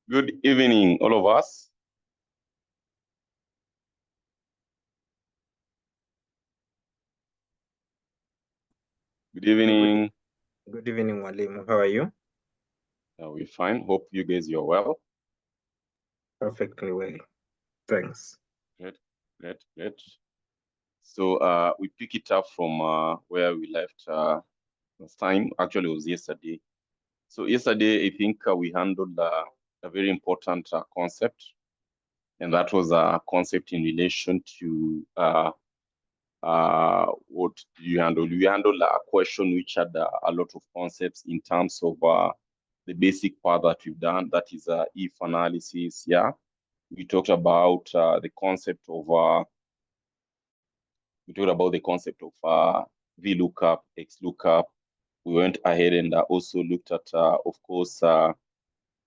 Good evening, all of us. Good evening. Good evening, Walimu. How are you? We're fine. Hope you guys you're well. Perfectly well. Thanks. Great. So we pick it up from where we left last time. Actually, it was yesterday. So yesterday, I think we handled a very important concept, and that was a concept in relation to what do you handle? We handled a question which had a lot of concepts in terms of the basic part that we've done, that is if analysis. Yeah, we talked about the concept of VLOOKUP, XLOOKUP. We went ahead and also looked at, of course,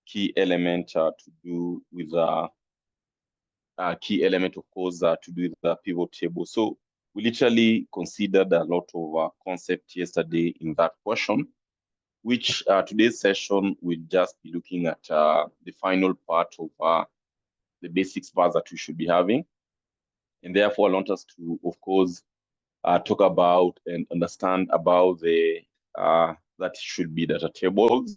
key element to do with key element, of course, to do with the pivot table. So we literally considered a lot of concept yesterday in that question, which today's session will just be looking at the final part of the basics part that we should be having. And therefore, I want us to, of course, talk about and understand about the that should be data tables.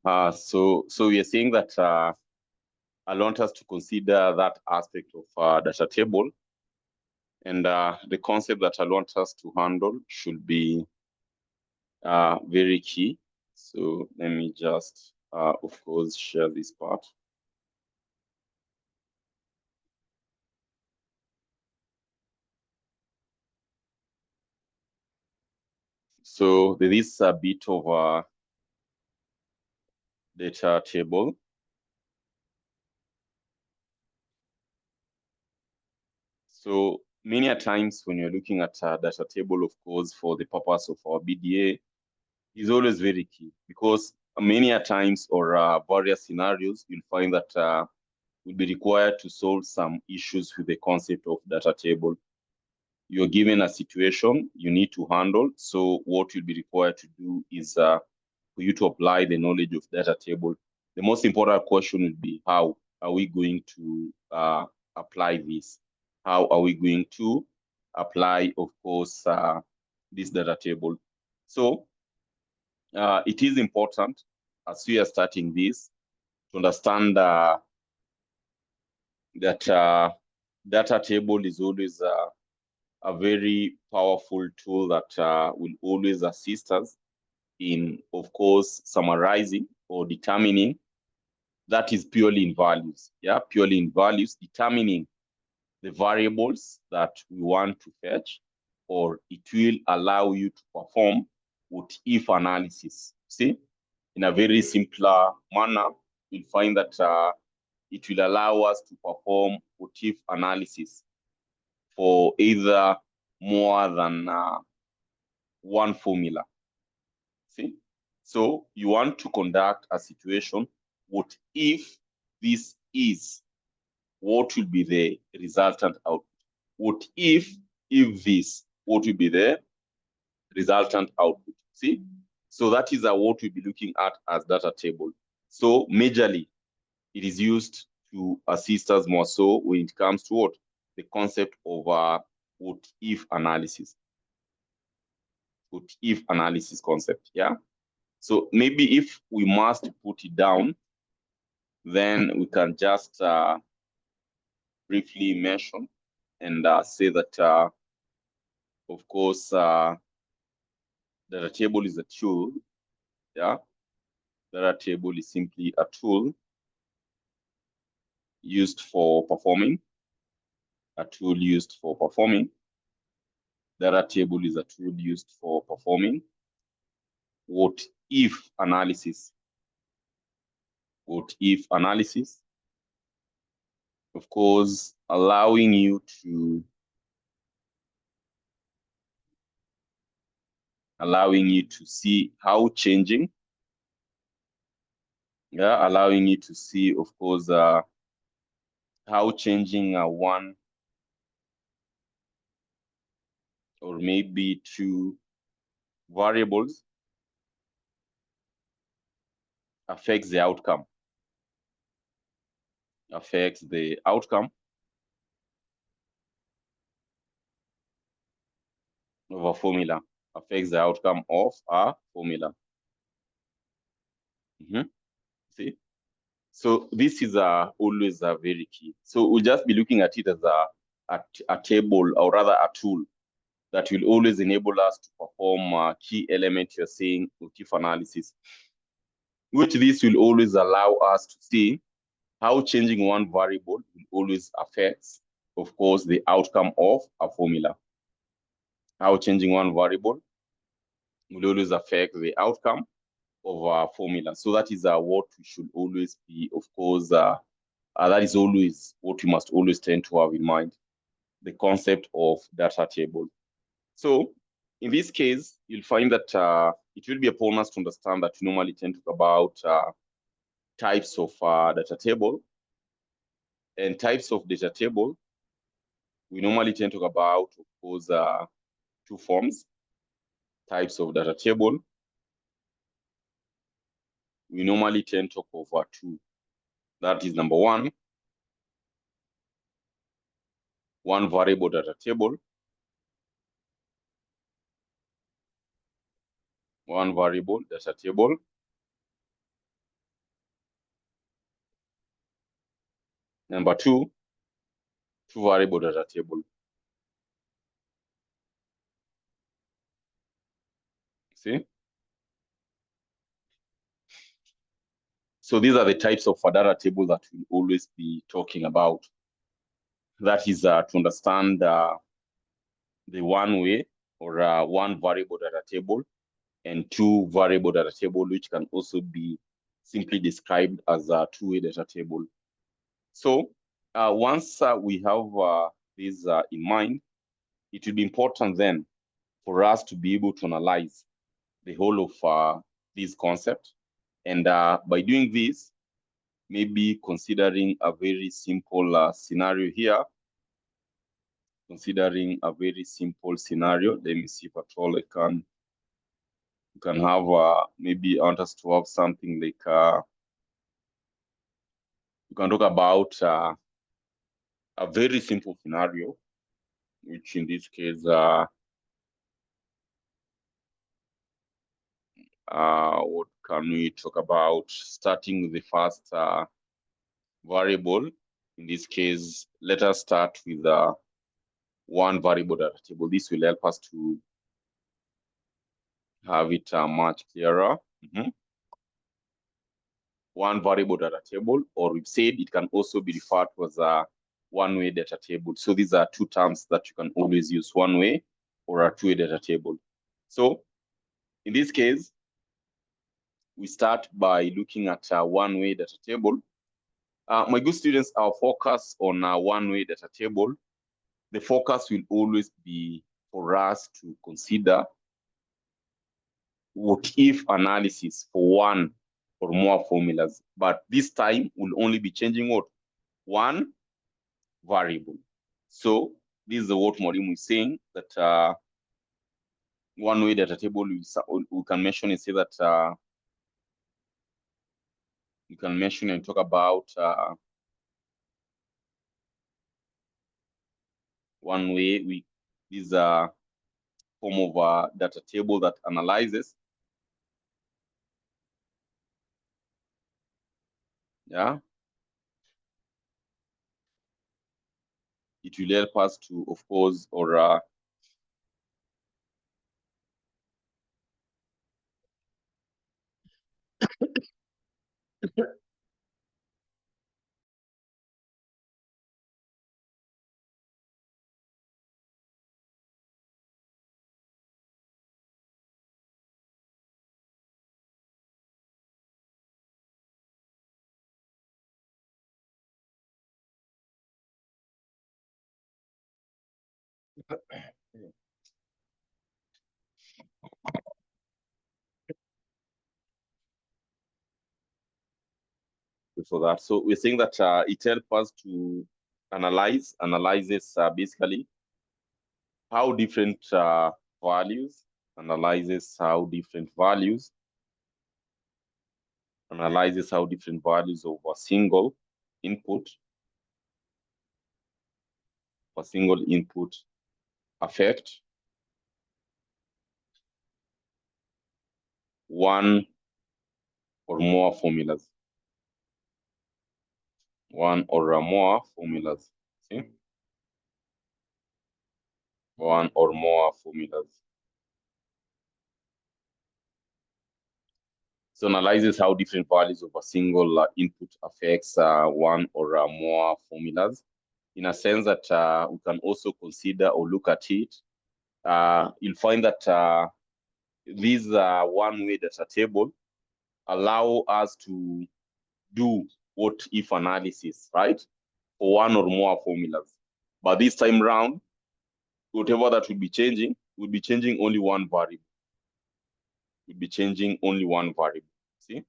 So we are saying that I want us to consider that aspect of data table, and the concept that I want us to handle should be very key. So let me just, of course, share this part. So there is a bit of a data table. So many a times when you're looking at a data table, of course, for the purpose of our BDA, is always very key, because many a times or various scenarios, you'll find that will be required to solve some issues with the concept of data table. You're given a situation you need to handle. So what you'll be required to do is for you to apply the knowledge of data table. The most important question will be, how are we going to apply this? How are we going to apply, of course, this data table? So it is important, as we are starting this, to understand that data table is always a very powerful tool that will always assist us in, of course, summarizing or determining. That is purely in values. Yeah, purely in values, determining the variables that we want to fetch, or it will allow you to perform what if analysis. See, in a very simpler manner, you'll find that it will allow us to perform what if analysis for either more than one formula. See, so you want to conduct a situation, what if this is, what will be the resultant output? What if this, what will be the resultant output? See, so that is what we'll be looking at as data table. So majorly, it is used to assist us more so when it comes to what? The concept of what if analysis. What if analysis concept, yeah? So maybe if we must put it down, then we can just briefly mention and say that, of course, data table is a tool. Yeah, data table is simply a tool used for performing. A tool used for performing. Data table is a tool used for performing what if analysis. What if analysis, of course, allowing you to see how changing, yeah, allowing you to see, of course, how changing one or maybe two variables affects the outcome. Affects the outcome of a formula. Affects the outcome of a formula. See? So this is always very key. So we'll just be looking at it as a table, or rather a tool that will always enable us to perform key element you're saying if analysis, which this will always allow us to see how changing one variable will always affect, of course, the outcome of a formula. How changing one variable will always affect the outcome of a formula. So that is what we should always be, of course, that is always what we must always tend to have in mind, the concept of data table. So in this case, you'll find that it will be upon us to understand that we normally tend to talk about types of data table. And types of data table, we normally tend to talk about, of course, two forms. Types of data table, we normally tend to talk over two. That is number one variable data table. One variable data table. Number two variable data table. See? So these are the types of data table that we'll always be talking about. That is to understand the one way, or one variable data table, and two variable data table, which can also be simply described as a two-way data table. So once we have this in mind, it will be important then for us to be able to analyze the whole of this concept. And by doing this, maybe considering a very simple scenario here. Considering a very simple scenario, let me see if at all I can. You can have maybe I want us to have something like you can talk about a very simple scenario, which in this case what can we talk about? Starting with the first variable. In this case, let us start with one variable data table. This will help us to have it much clearer. One variable data table, or we've said it can also be referred to as a one-way data table. So these are two terms that you can always use, one way or a two-way data table. So in this case, we start by looking at a one-way data table. My good students, our focus on a one-way data table, the focus will always be for us to consider what if analysis for one or more formulas, but this time we'll only be changing what? One variable. So this is what Mwalimu is saying, that one way data table we can mention and say that you can mention and talk about one way this is a form of a data table that analyzes. Yeah, it will help us to, of course, or for that. So we're saying that it helps us to analyzes basically how different values, analyzes how different values, analyzes how different values of a single input affect one or more formulas. One or more formulas. See? One or more formulas. So analyzes how different values of a single input affects one or more formulas. In a sense that we can also consider or look at it. You'll find that these one way data table allow us to do what if analysis, right? For one or more formulas. But this time round, whatever that will be changing only one variable. We'll be changing only one variable. See?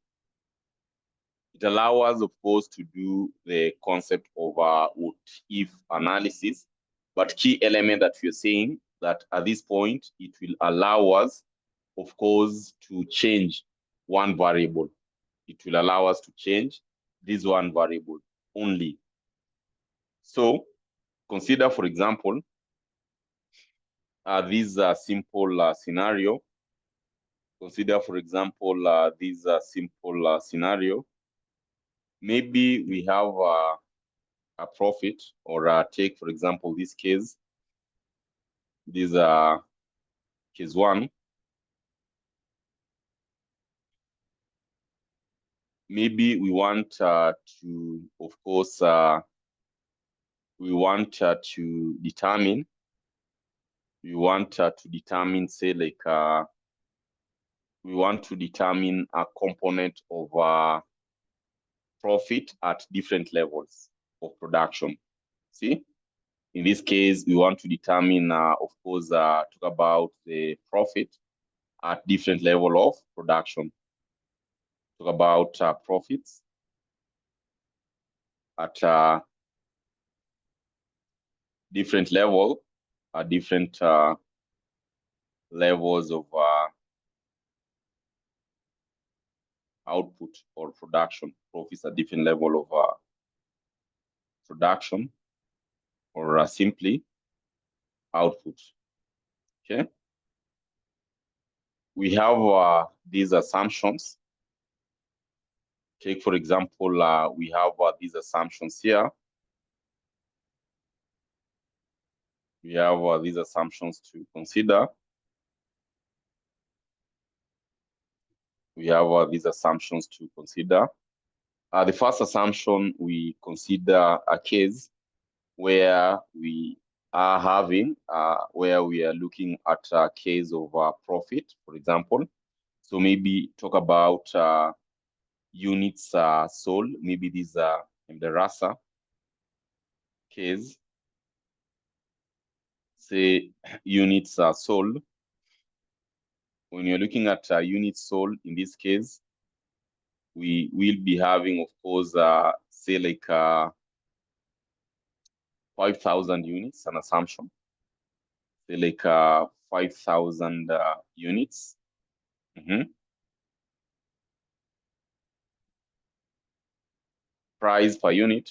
It allows us, of course, to do the concept of what if analysis. But key element that we're saying that at this point, it will allow us, of course, to change one variable. It will allow us to change this one variable only. So consider, for example, this simple scenario. Consider, for example, this simple scenario. Maybe we have a profit, or take, for example, this case. This case one. Maybe we want to, of course, we want to determine. We want to determine, say, like, we want to determine a component of profit at different levels of production. See, in this case, we want to determine, of course, talk about the profit at different level of production. Talk about profits at different level, different levels of output or production. Profits at different level of production, or simply output. Okay. We have these assumptions. Take, for example, we have these assumptions here. We have these assumptions to consider. We have these assumptions to consider. The first assumption, we consider a case where we are having, where we are looking at a case of profit, for example. So maybe talk about units sold. Maybe this mDarasa case. Say units are sold. When you're looking at units sold, in this case, we will be having, of course, say like 5,000 units, an assumption. Say like 5,000 units. Price per unit.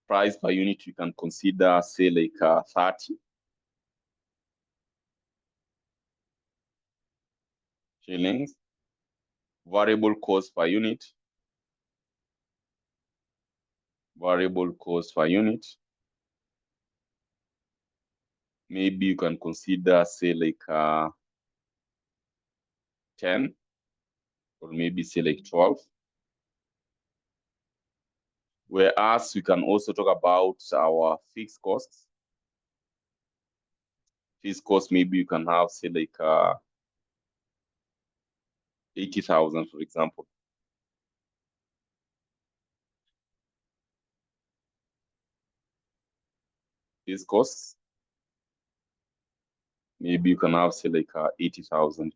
Price per unit, you can consider, say, like 30 shillings. variable cost per unit, variable cost per unit. Maybe you can consider, say, like 10, or maybe say like 12. Whereas we can also talk about our fixed costs. Fixed cost, maybe you can have, say, like 80,000, for example. Fixed costs, maybe you can have, say, like 80,000.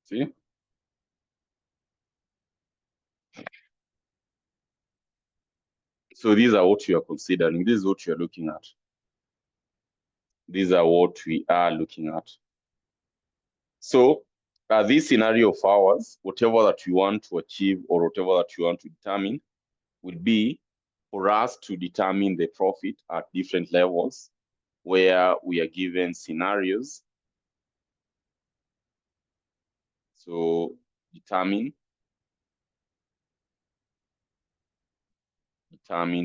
See? So these are what you are considering. This is what you are looking at. These are what we are looking at. So this scenario of ours, whatever that you want to achieve or whatever that you want to determine, would be for us to determine the profit at different levels where we are given scenarios. So determine,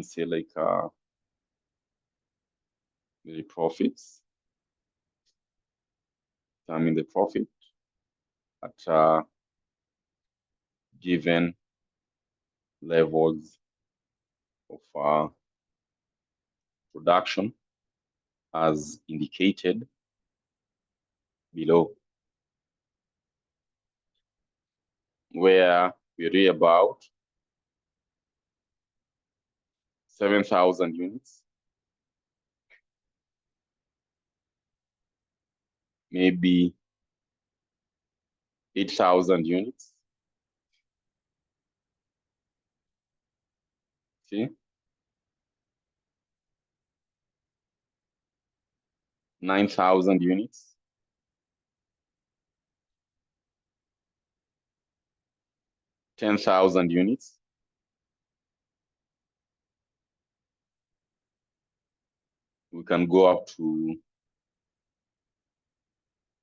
say, like the profits, determine the profit at given levels of production as indicated below, where we read about 7,000 units, maybe 8,000 units. See? 9,000 units. 10,000 units. We can go up to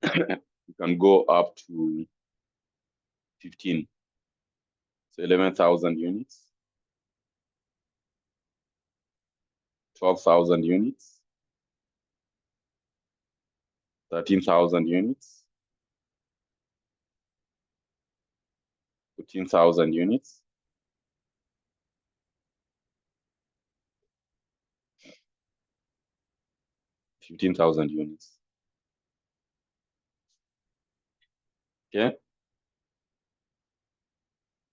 we can go up to 15. So 11,000 units. 12,000 units. 13,000 units. 14,000 units. 15,000 units. Okay.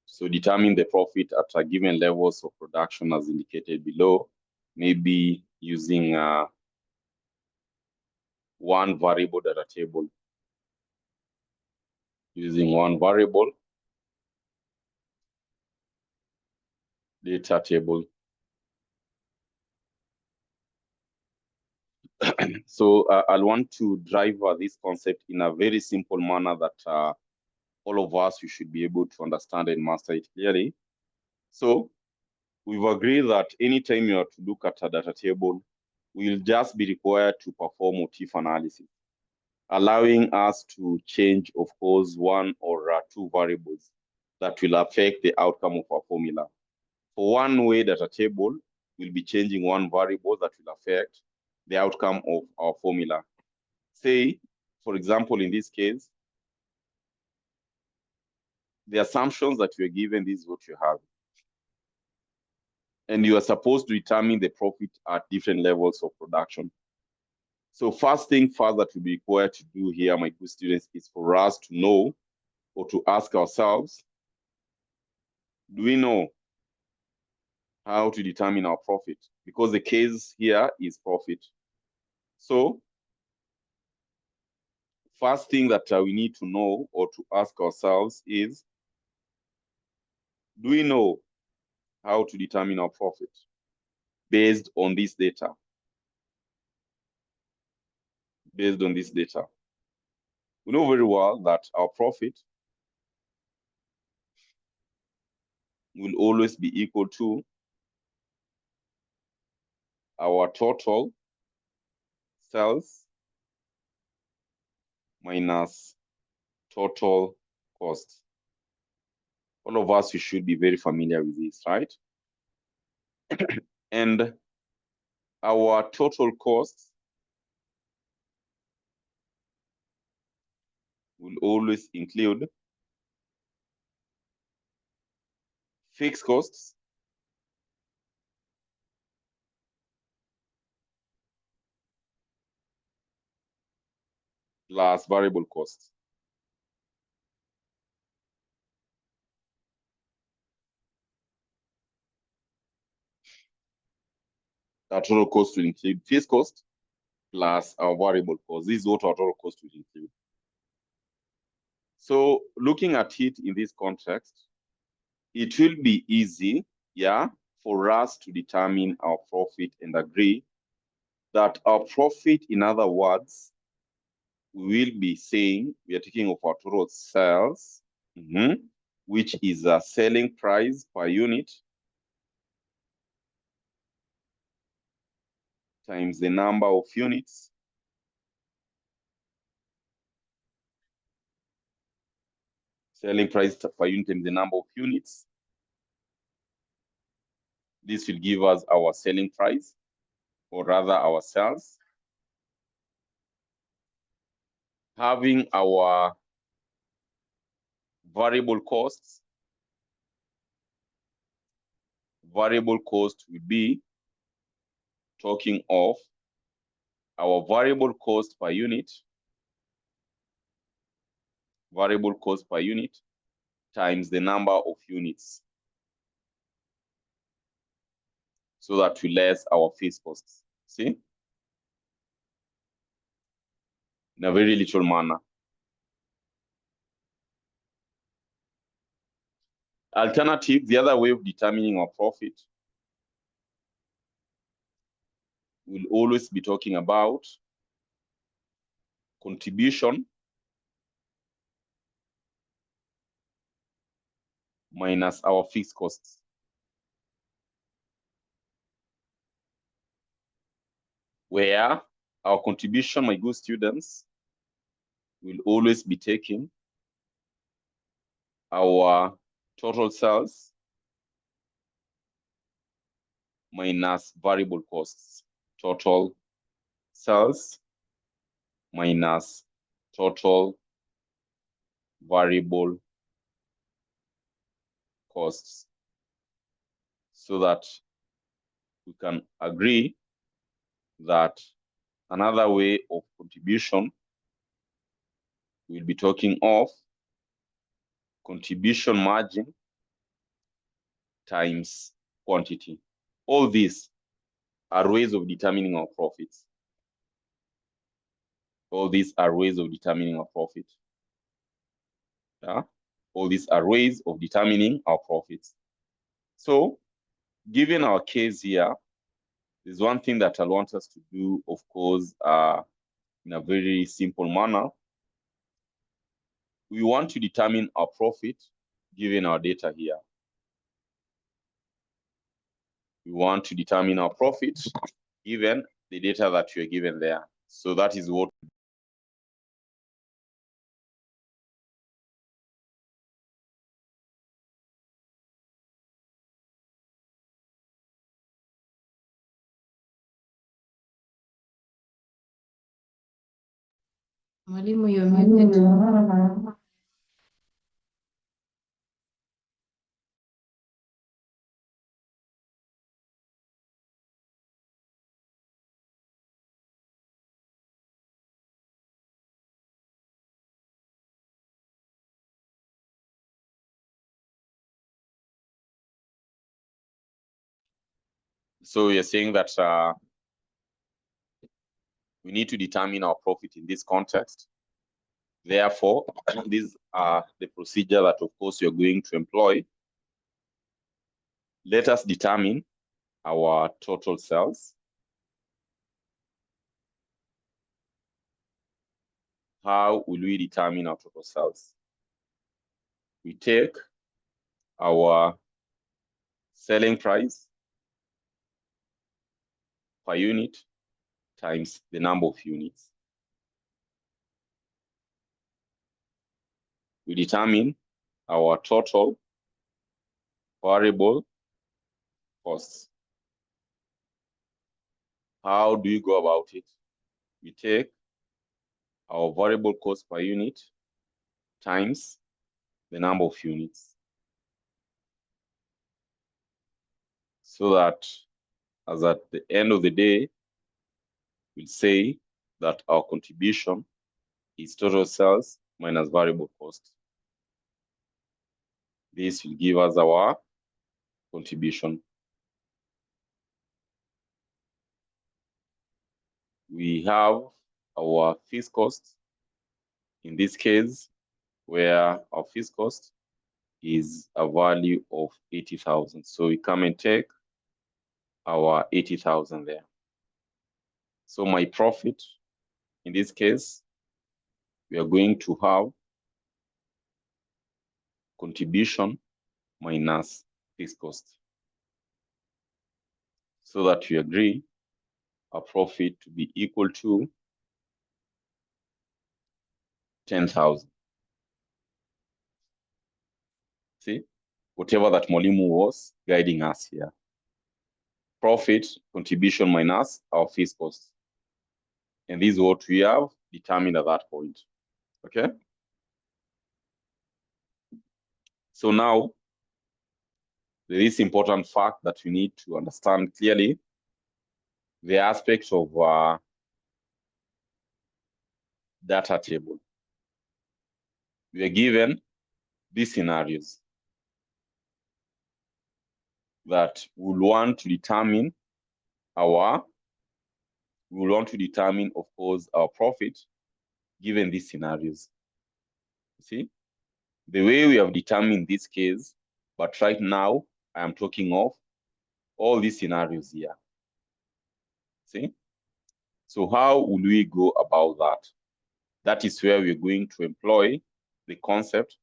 So determine the profit at a given levels of production as indicated below, maybe using one variable data table. Using one variable data table. So I'll want to drive this concept in a very simple manner that all of us, you should be able to understand and master it clearly. So we've agreed that anytime you have to look at a data table, we'll just be required to perform motif analysis, allowing us to change, of course, one or two variables that will affect the outcome of our formula. For one way data table, we'll be changing one variable that will affect the outcome of our formula. Say, for example, in this case, the assumptions that you are given, this is what you have. And you are supposed to determine the profit at different levels of production. So first thing first that we'll be required to do here, my good students, is for us to know or to ask ourselves, do we know how to determine our profit? Because the case here is profit. So first thing that we need to know or to ask ourselves is, do we know how to determine our profit based on this data? Based on this data. We know very well that our profit will always be equal to our total sales minus total cost. All of us, you should be very familiar with this, right? And our total cost will always include fixed costs plus variable costs. Our total cost will include fixed cost plus our variable cost. This is what our total cost will include. So looking at it in this context, it will be easy, yeah, for us to determine our profit and agree that our profit, in other words, we will be saying we are taking of our total sales, which is a selling price per unit times the number of units selling price per unit times the number of units. This will give us our selling price, or rather our sales. Having our variable costs, variable cost will be talking of our variable cost per unit, variable cost per unit times the number of units, so that we less our fixed costs. See? In a very little manner. Alternative, the other way of determining our profit, we'll always be talking about contribution minus our fixed costs. Where our contribution, my good students, will always be taking our total sales minus variable costs. Total sales minus total variable costs, so that we can agree that another way of contribution, we'll be talking of contribution margin times quantity. All these are ways of determining our profits. All these are ways of determining our profit. Yeah? All these are ways of determining our profits. So, given our case here, there's one thing that I want us to do, of course, in a very simple manner. We want to determine our profit given our data here. We want to determine our profit given the data that we are given there. So that is what Mwalimu, you're muted. so you're saying that we need to determine our profit in this context. Therefore, these are the procedure that, of course, you're going to employ. Let us determine our total sales. How will we determine our total sales? We take our selling price per unit times the number of units. we determine our total variable costs. How do you go about it? We take our variable cost per unit times the number of units, so that as at the end of the day, we'll say that our contribution is total sales minus variable cost. This will give us our contribution. We have our fixed cost, in this case, where our fixed cost is a value of 80,000. So we come and take our 80,000 there. So my profit, in this case, we are going to have contribution minus fixed cost, so that we agree our profit to be equal to 10,000. See, whatever that Mwalimu was guiding us here. Profit, contribution minus our fixed cost. And this is what we have determined at that point. Okay? So now, there is important fact that we need to understand clearly, the aspect of data table. We are given these scenarios that we want to determine of course, our profit given these scenarios. See, the way we have determined this case, but right now I am talking of all these scenarios here. See, so how will we go about that? That is where we're going to employ the concept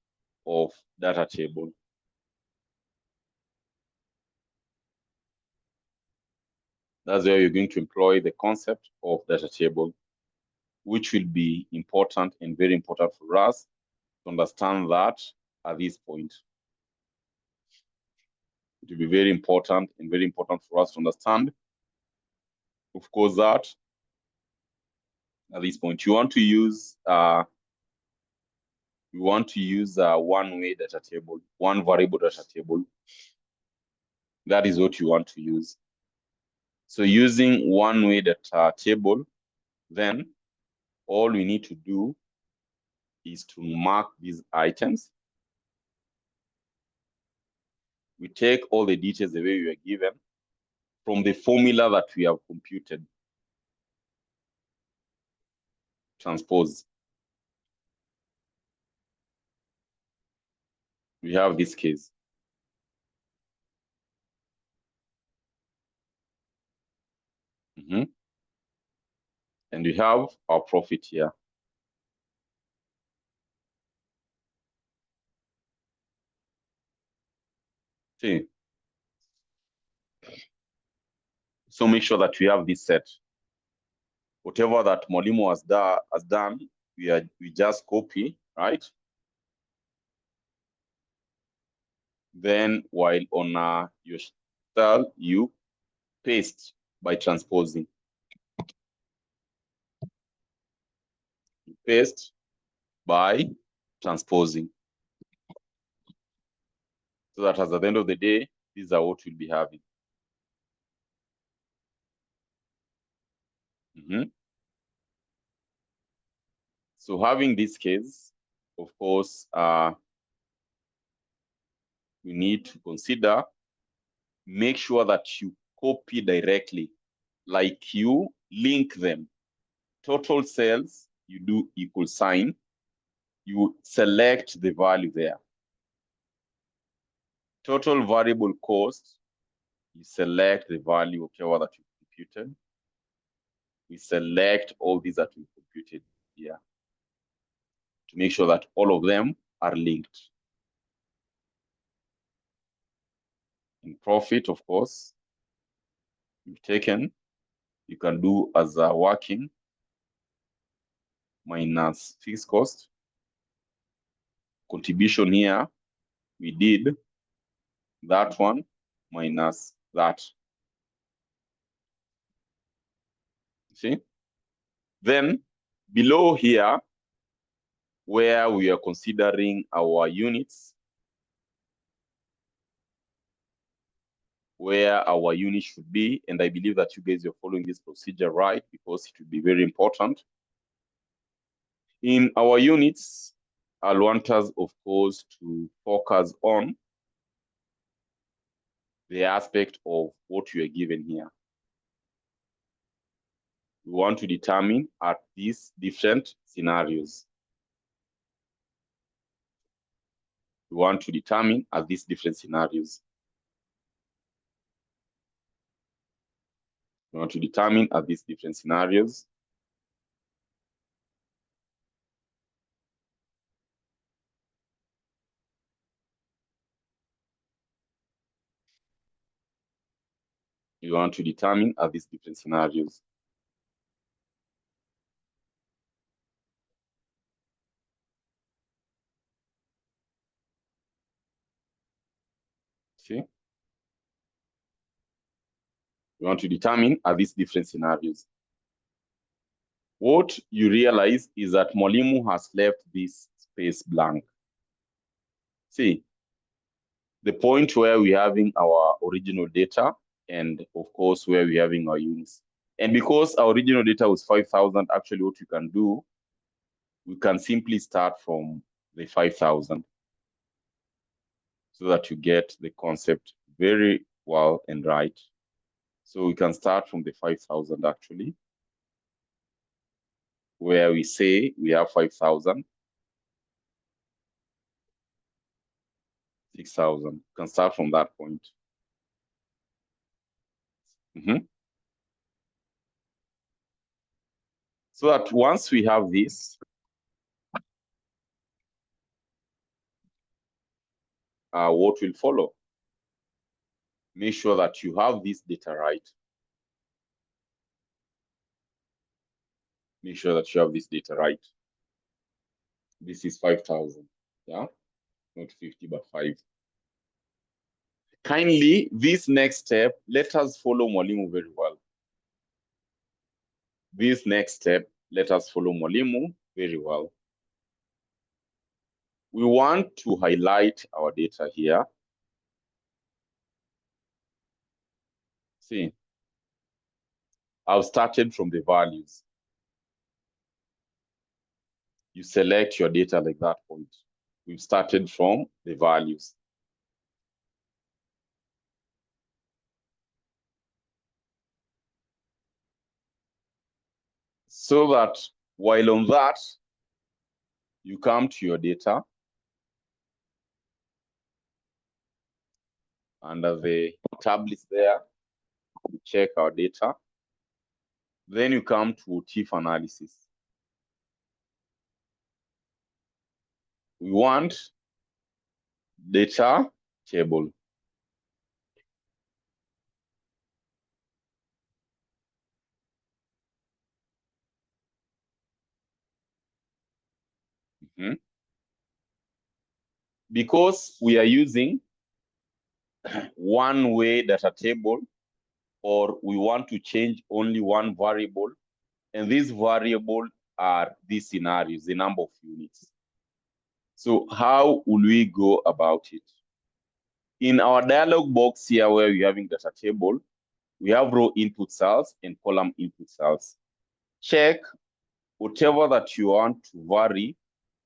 of data table. That's where you're going to employ the concept of data table, which will be important and very important for us to understand that at this point. It will be very important and very important for us to understand, of course, that at this point you want to use one-way data table, one variable data table. That is what you want to use. So using one-way data table, then all we need to do is to mark these items. We take all the details the way we are given from the formula that we have computed. Transpose. We have this case. And we have our profit here. See. So make sure that we have this set. Whatever that Mwalimu has done, we just copy, right? Then while on your cell, you paste by transposing. You paste by transposing. So that at the end of the day, these are what we'll be having. So having this case, of course, we need to consider, make sure that you copy directly, like you link them. Total sales, you do equal sign, you select the value there. Total variable cost, you select the value of whatever that you computed. We select all these that we computed here to make sure that all of them are linked. In profit, of course, you've taken, you can do as a working minus fixed cost. contribution here, we did that one minus that. See? Then below here, where we are considering our units, where our unit should be, and I believe that you guys are following this procedure right, because it will be very important. In our units, I'll want us, of course, to focus on the aspect of what you are given here. We want to determine at these different scenarios. We want to determine at these different scenarios. We want to determine at these different scenarios. We want to determine at these different scenarios. See? We want to determine at these different scenarios. What you realize is that Mwalimu has left this space blank. See, the point where we're having our original data, and of course, where we're having our units. And because our original data was 5,000, actually what we can do, we can simply start from the 5,000 so that you get the concept very well and right. So we can start from the 5,000 actually, where we say we have 5,000, 6,000. You can start from that point. So that once we have this, what will follow? Make sure that you have this data right. Make sure that you have this data right. This is 5,000, yeah? Not 50, but 5. Kindly, this next step, let us follow Mwalimu very well. This next step, let us follow Mwalimu very well. We want to highlight our data here. See, I've started from the values. You select your data like that point. We've started from the values. So that while on that, you come to your data under the tablets there, you check our data. Then you come to TIF analysis. We want data table. Because we are using one way data table, or we want to change only one variable, and this variable are these scenarios, the number of units. So how will we go about it? In our dialog box here, where we're having data table, we have row input cells and column input cells. Check whatever that you want to vary,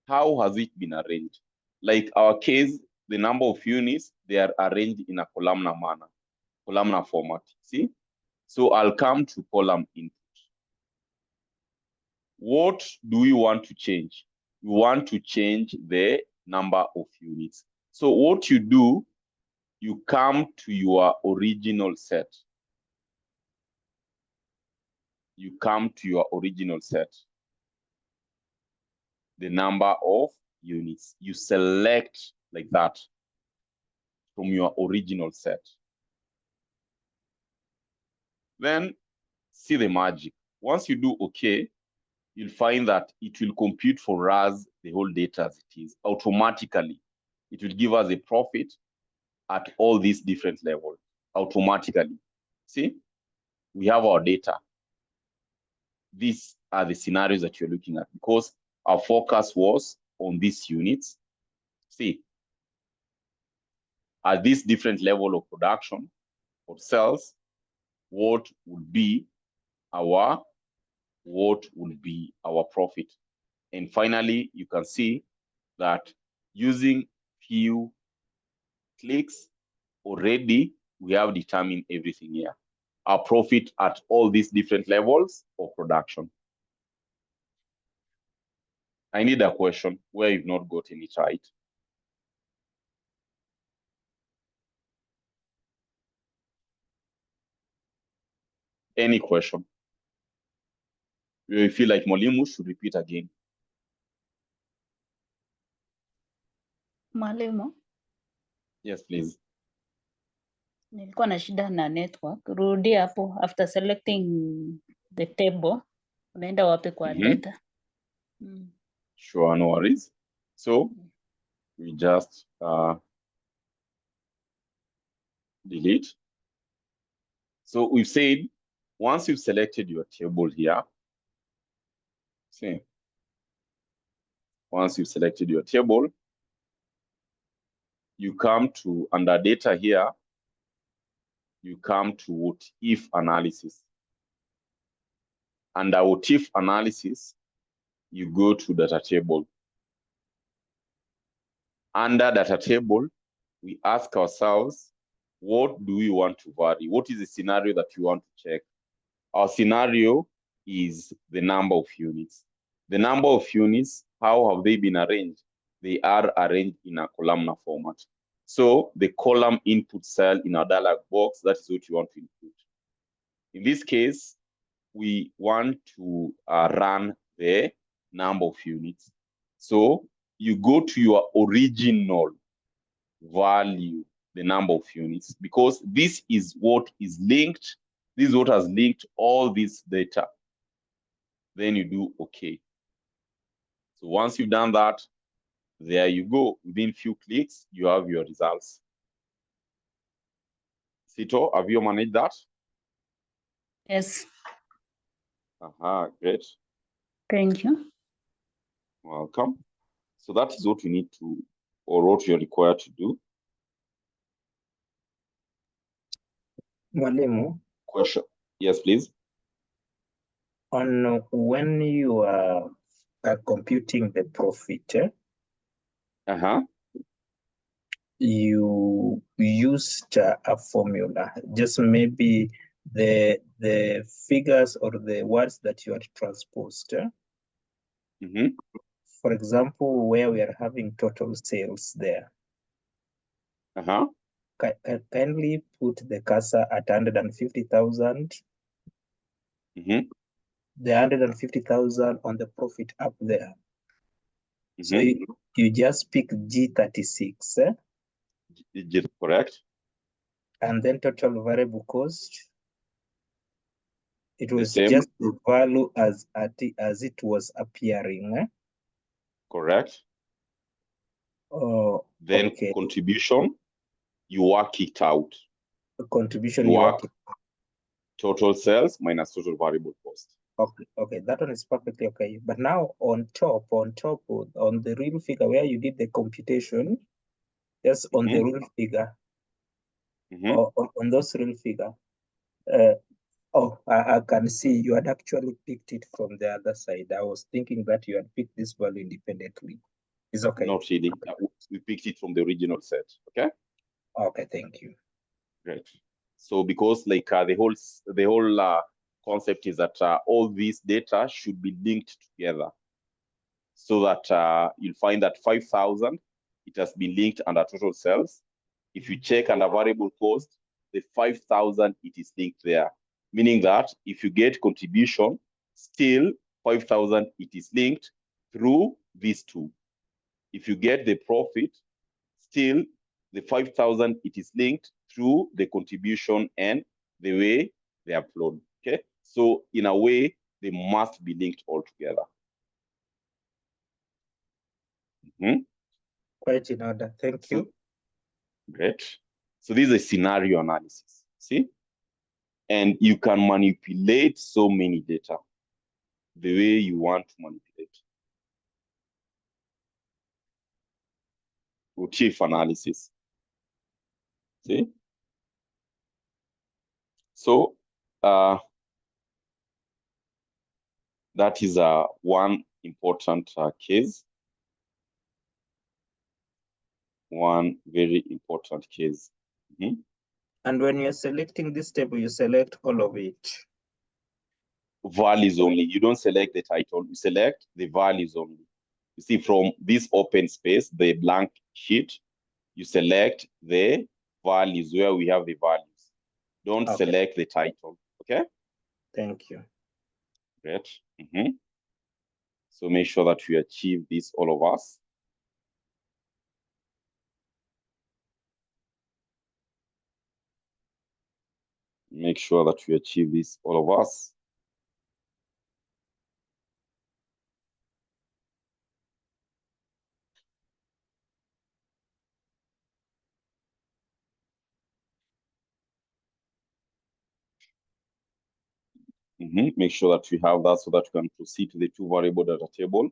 how has it been arranged? Like our case, the number of units, they are arranged in a columnar manner, columnar format, see? So I'll come to column input. What do we want to change? We want to change the number of units. So what you do, you come to your original set. You come to your original set. The number of units. You select like that from your original set. Then see the magic. Once you do okay, you'll find that it will compute for us the whole data as it is automatically. It will give us a profit at all these different levels automatically. See, we have our data. These are the scenarios that you're looking at because our focus was on these units. See, at this different level of production or sales, what would be our profit? And finally, you can see that using few clicks already, we have determined everything here. Our profit at all these different levels of production. I need a question where you've not gotten it right. Any question? You feel like Mwalimu should repeat again. Mwalimu, Yes, please. nilikuwa na shida na network. Rudi hapo after selecting the table. Unaenda wapi kwa data? Sure, no worries. So we just delete. So we've said once you've selected your table here, see, once you've selected your table, you come to under data here, you come to what if analysis. Under what if analysis, you go to data table. Under data table, we ask ourselves, what do we want to vary? What is the scenario that you want to check? Our scenario is the number of units. The number of units, how have they been arranged? They are arranged in a columnar format. So the column input cell in our dialog box, that is what you want to input. In this case, we want to run the number of units. So you go to your original value, the number of units, because this is what is linked. This is what has linked all this data. Then you do OK. So once you've done that, there you go. Within a few clicks, you have your results. Sito, have you managed that? Yes. Great. Thank you. Welcome. So that is what we need to, or what you're required to do. Mwalimu, Question. Yes, please. on when you are computing the profit, you used a formula, just maybe the figures or the words that you had transposed. For example, where we are having total sales there. Kindly put the cursor at 150,000. The 150,000 on the profit up there. So you just pick G36. Correct. And then total variable cost. It was same. just the value as it was appearing. Correct. Then okay. Contribution, you work it out. The contribution you work it out. Total sales minus total variable cost. Okay, that one is perfectly okay. But now on top, on the real figure where you did the computation, just on the real figure, or on those real figure. I can see you had actually picked it from the other side. I was thinking that you had picked this value independently. It's okay. Not really. Okay. We picked it from the original set. Okay. Okay, thank you. Great. So because like the whole concept is that all these data should be linked together, so that you'll find that 5,000 it has been linked under total sales. If you check under variable cost, the 5,000 it is linked there, meaning that if you get contribution, still 5,000 it is linked through these two. If you get the profit, still the 5,000 it is linked through the contribution and the way they are flowed. Okay, so in a way they must be linked all together. Quite in order. Thank you. Great. So this is a scenario analysis. See? And you can manipulate so many data the way you want to manipulate. Chief analysis. See? So that is one important case. One very important case. And when you're selecting this table, you select all of it. Values only. You don't select the title. You select the values only. You see, from this open space, the blank sheet, you select the values where we have the values. Don't select the title. Okay? Thank you. Great. So make sure that we achieve this, all of us. Make sure that we achieve this, all of us. Make sure that we have that so that we can proceed to the two variable data table.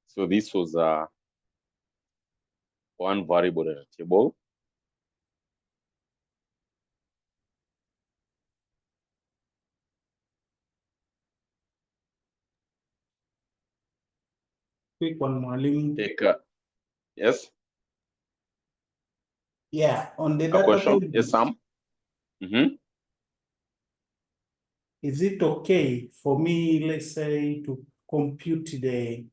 So this was one variable data table. Quick one, Mwalimu. Take yes. Yeah, on the A data question. table. Yes, Sam. Is it okay for me, let's say, to compute the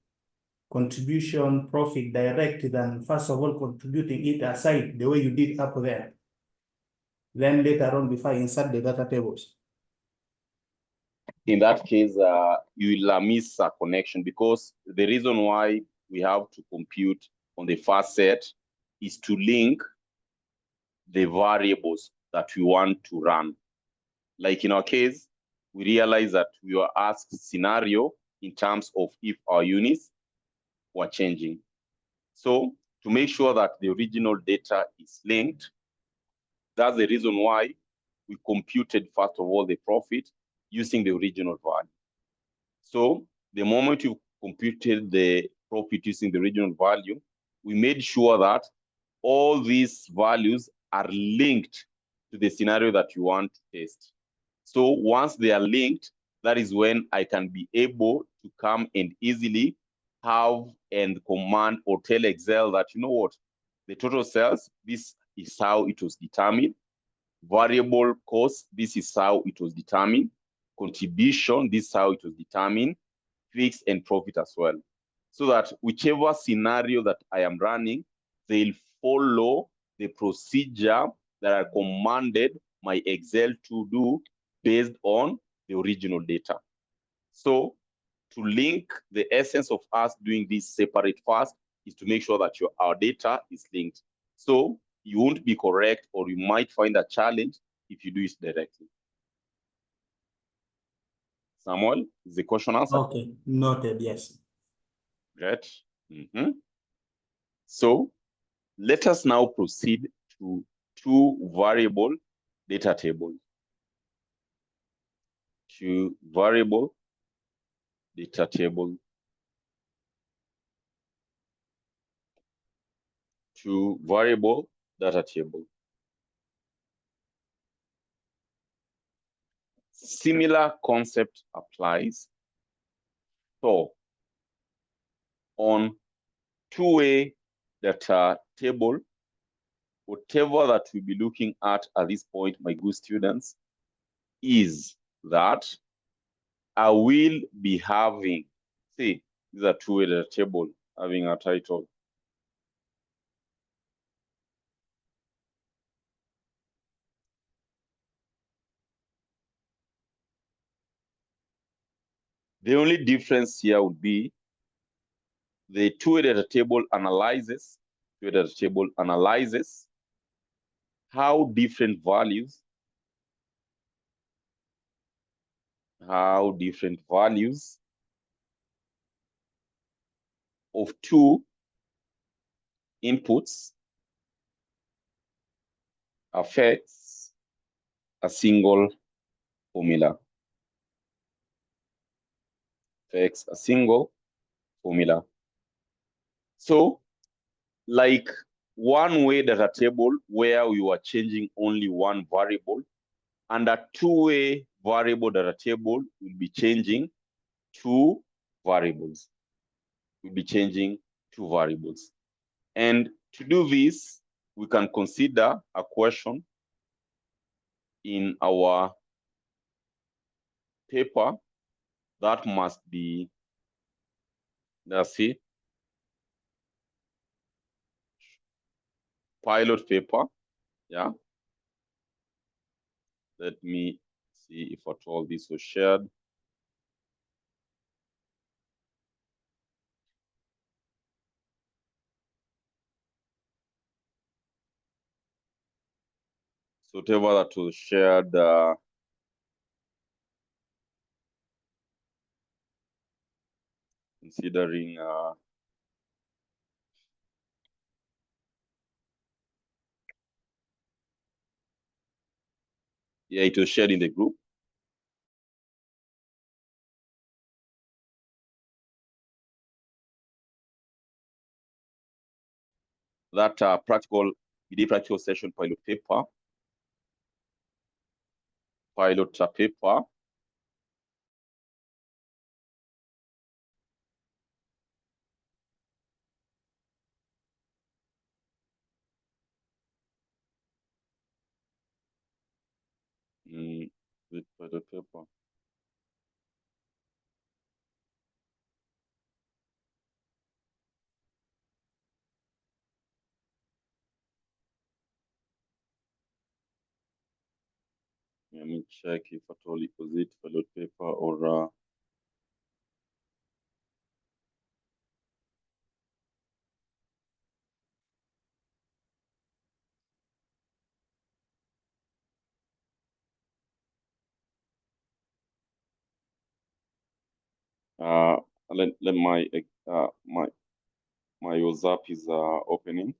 contribution profit direct than first of all contributing it aside the way you did up there? Then later on, before I insert the data tables. In that case, you will miss a connection, because the reason why we have to compute on the first set is to link the variables that we want to run. Like in our case, we realize that we were asked scenario in terms of if our units were changing. So to make sure that the original data is linked, that's the reason why we computed, first of all, the profit using the original value. So the moment you computed the profit using the original value, we made sure that all these values are linked to the scenario that you want to test. So once they are linked, that is when I can be able to come and easily have and command or tell Excel that, you know what, the total sales, this is how it was determined. Variable cost, this is how it was determined. Contribution, this is how it was determined. Fixed and profit as well. So that whichever scenario that I am running, they'll follow the procedure that I commanded my Excel to do based on the original data. So to link, the essence of us doing this separate first is to make sure that our data is linked. So you won't be correct, or you might find a challenge if you do it directly. Samuel, is the question answered? Okay, noted, yes. Great. So let us now proceed to two variable data tables. Two variable data table. Two variable data table. Similar concept applies. So on two-way data table, whatever that we'll be looking at this point, my good students, is that I will be having, see, these are two at a table having a title. The only difference here would be the two at a table analyzes how different values of two inputs affects a single formula. So, like one way data table where we were changing only one variable, and a two-way variable data table will be changing two variables. And to do this, we can consider a question in our paper that must be, let's see, pilot paper. Yeah. Let me see if at all this was shared. So whatever that was shared, considering yeah, it was shared in the group. That practical session pilot paper. With pilot paper. Let me check if at all it was pilot paper or let my my WhatsApp is opening.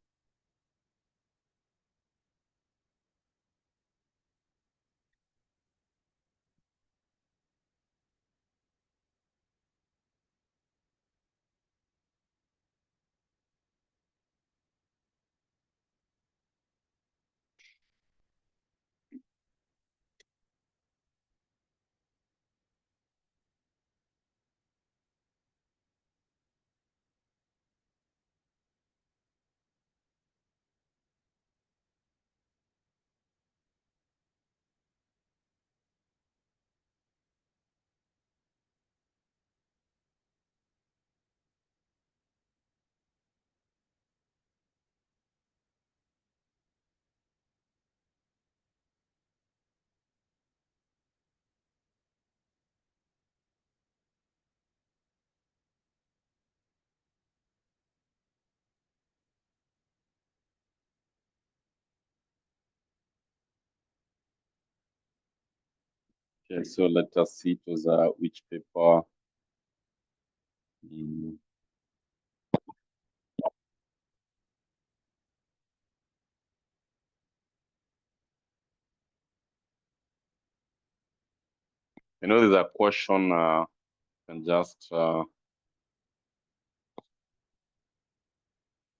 Okay, so let us see it was which paper. I know there's a question, can just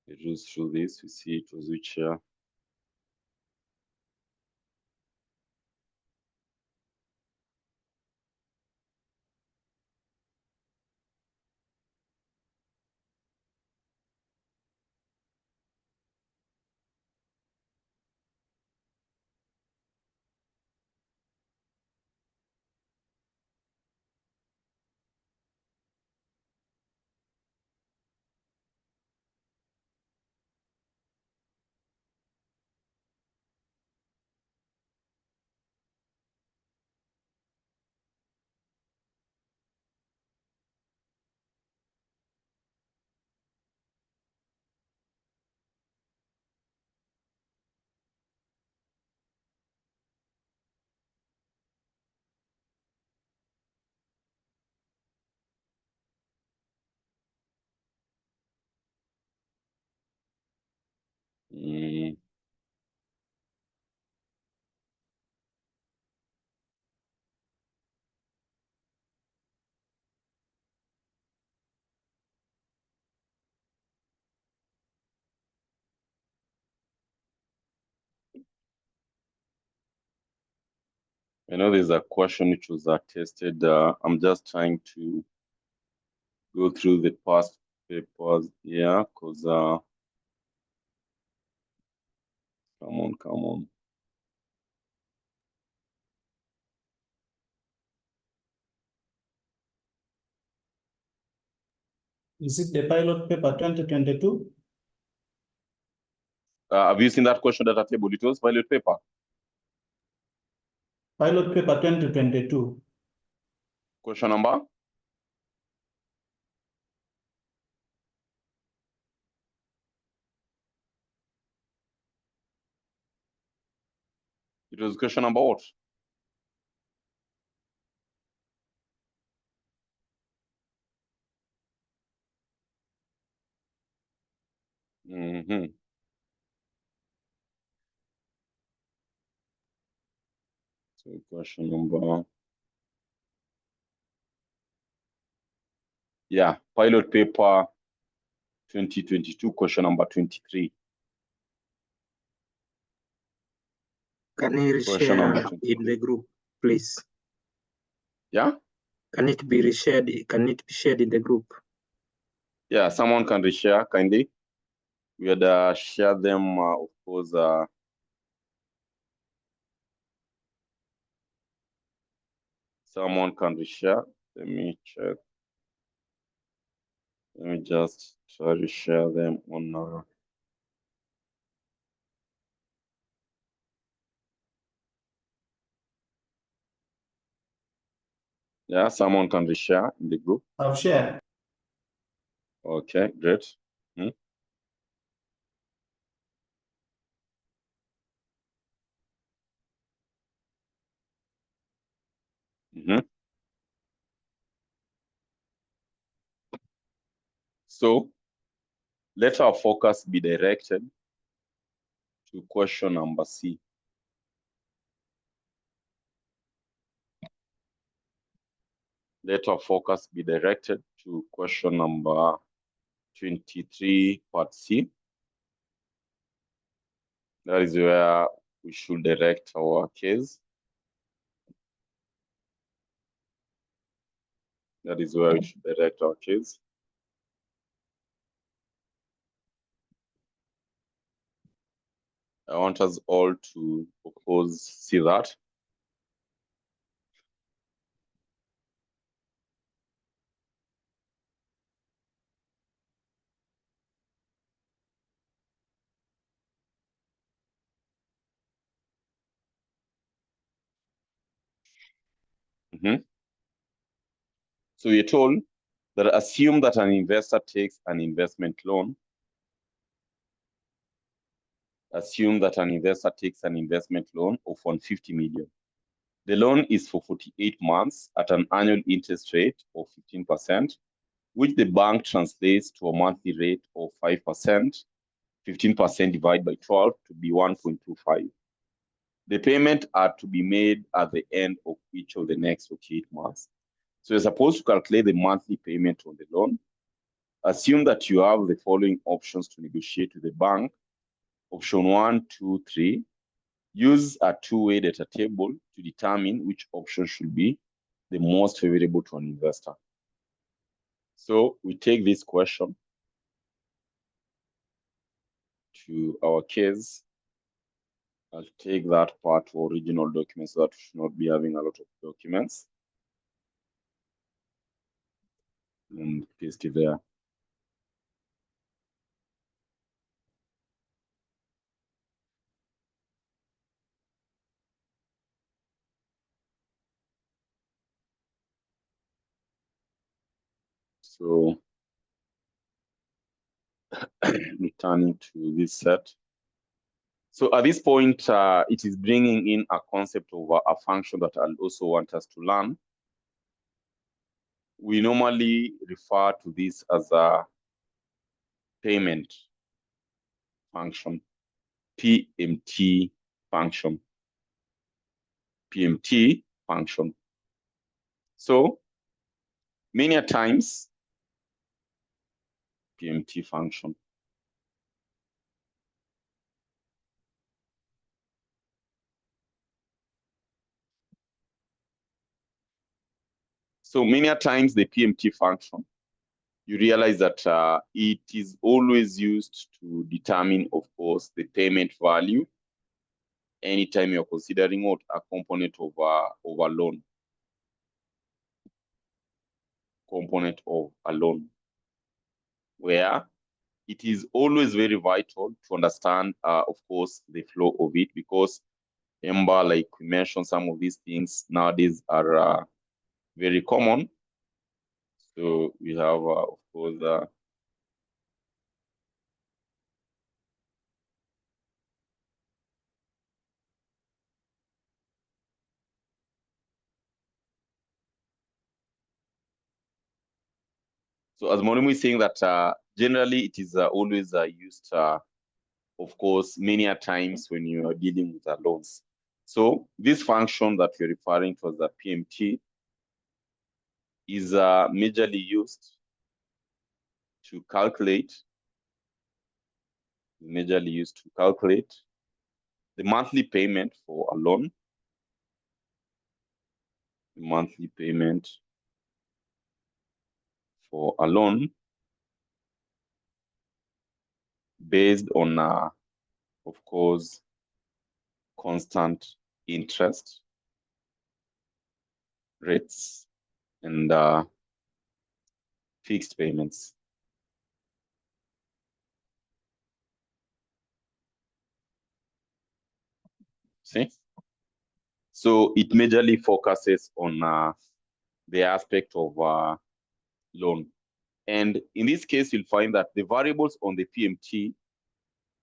reduce through this. We see it was which I know there's a question which was tested. I'm just trying to go through the past papers. Yeah, because come on. Is it the pilot paper 2022? Have you seen that question data table? It was pilot paper. Pilot paper 2022. Question number? It was question number what? So question number, yeah, pilot paper 2022, question number 23. Can you Question number reshare in the group, please? Yeah? Can it be reshared? Can it be shared in the group? Yeah, someone can reshare kindly. We had share them, of course. Someone can reshare. Let me check. Let me just try to share them on. Yeah, someone can reshare in the group. I've shared. Okay, great. So let our focus be directed to question number C. Let our focus be directed to question number 23, part C. That is where we should direct our case. That is where we should direct our case. I want us all to, of course, see that. So we're told that assume that an investor takes an investment loan. Assume that an investor takes an investment loan of 150 million. The loan is for 48 months at an annual interest rate of 15%, which the bank translates to a monthly rate of 5%, 15% divided by 12 to be 1.25. The payment are to be made at the end of each of the next 48 months. So you're supposed to calculate the monthly payment on the loan. Assume that you have the following options to negotiate with the bank. Option 1, 2, 3. Use a two-way data table to determine which option should be the most favorable to an investor. So we take this question to our case. I'll take that part to original documents so that we should not be having a lot of documents. And paste it there. So returning to this set. So at this point, it is bringing in a concept of a function that I'll also want us to learn. We normally refer to this as a payment function. PMT function. PMT function. So many times PMT function. So many times the PMT function, you realize that it is always used to determine, of course, the payment value anytime you're considering what a component of a loan. Component of a loan, where it is always very vital to understand, of course, the flow of it, because remember, like we mentioned, some of these things nowadays are very common. So we have, of course, so as Mwalimu is saying that generally it is always used, of course, many a times when you are dealing with loans. So this function that you're referring to as the PMT is majorly used to calculate, the monthly payment for a loan, the monthly payment for a loan based on, of course, constant interest rates and fixed payments. See? So it majorly focuses on the aspect of loan. And in this case, you'll find that the variables on the PMT,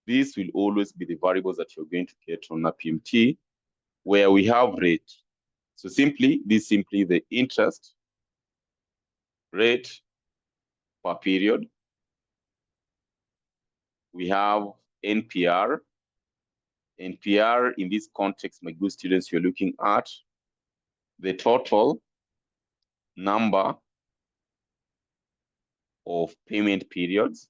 these will always be the variables that you're going to get on a PMT, where we have rate. So simply the interest rate per period. We have NPR. NPR in this context, my good students, you're looking at the total number of payment periods.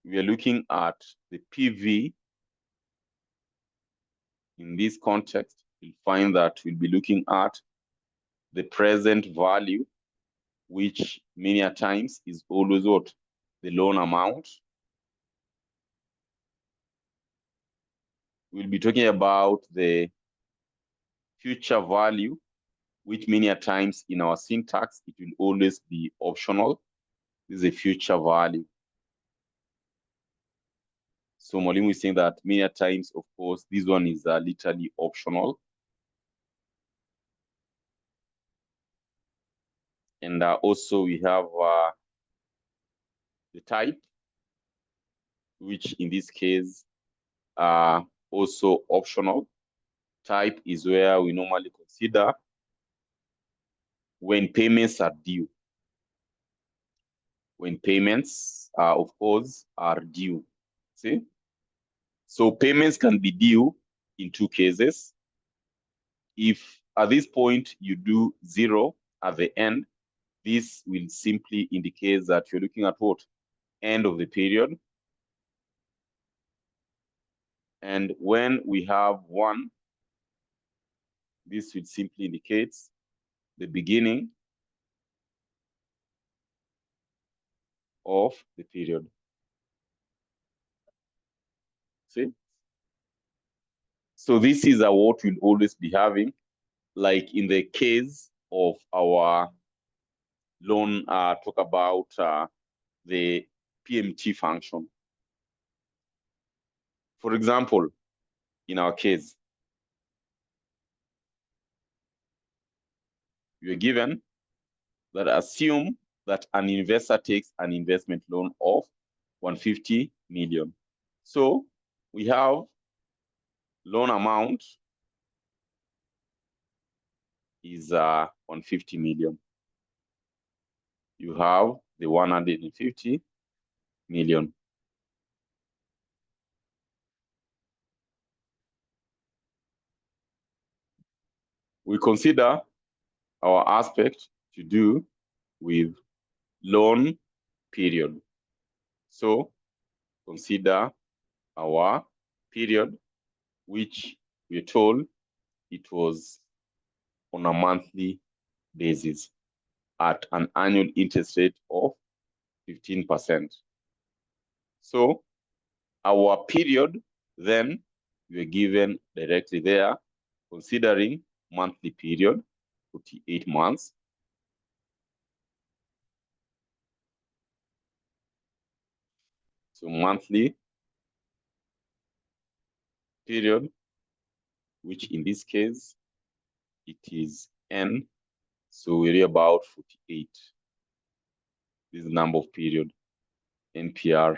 We are looking at the PV. In this context, you'll find that we'll be looking at the present value, which many a times is always what? The loan amount. We'll be talking about the future value, which many a times in our syntax, it will always be optional. This is a future value. So Mwalimu is saying that many a times, of course, this one is literally optional. And also we have the type, which in this case also optional. Type is where we normally consider when payments are due. When payments, of course, are due. See? So payments can be due in two cases. If at this point you do 0 at the end, this will simply indicate that you're looking at what? End of the period. And when we have 1, this will simply indicate the beginning of the period. See? So this is what we'll always be having, like in the case of our loan, talk about the PMT function. For example, in our case, we are given that assume that an investor takes an investment loan of 150 million. So we have loan amount is 150 million. You have the 150, million. We consider our aspect to do with loan period. So consider our period, which we're told it was on a monthly basis at an annual interest rate of 15%. So our period then we are given directly there, considering monthly period, 48 months. So monthly period, which in this case, it is N. So we're about 48. This is the number of period, NPR.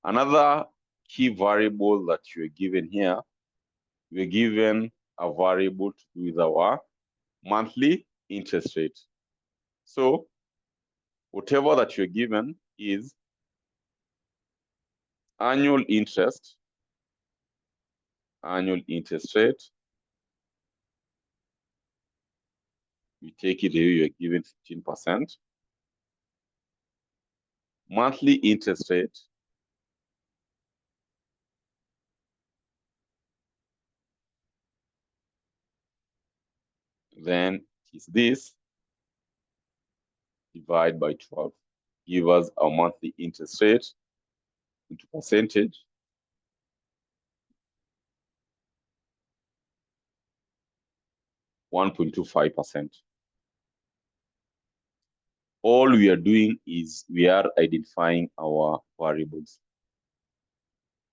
Another key variable that you're given here, we're given a variable to do with our monthly interest rate. So whatever that you're given is annual interest rate. We take it here, you're given 15%. Monthly interest rate, then it is this, divide by 12, give us our monthly interest rate into percentage. %1.25%. All we are doing is we are identifying our variables.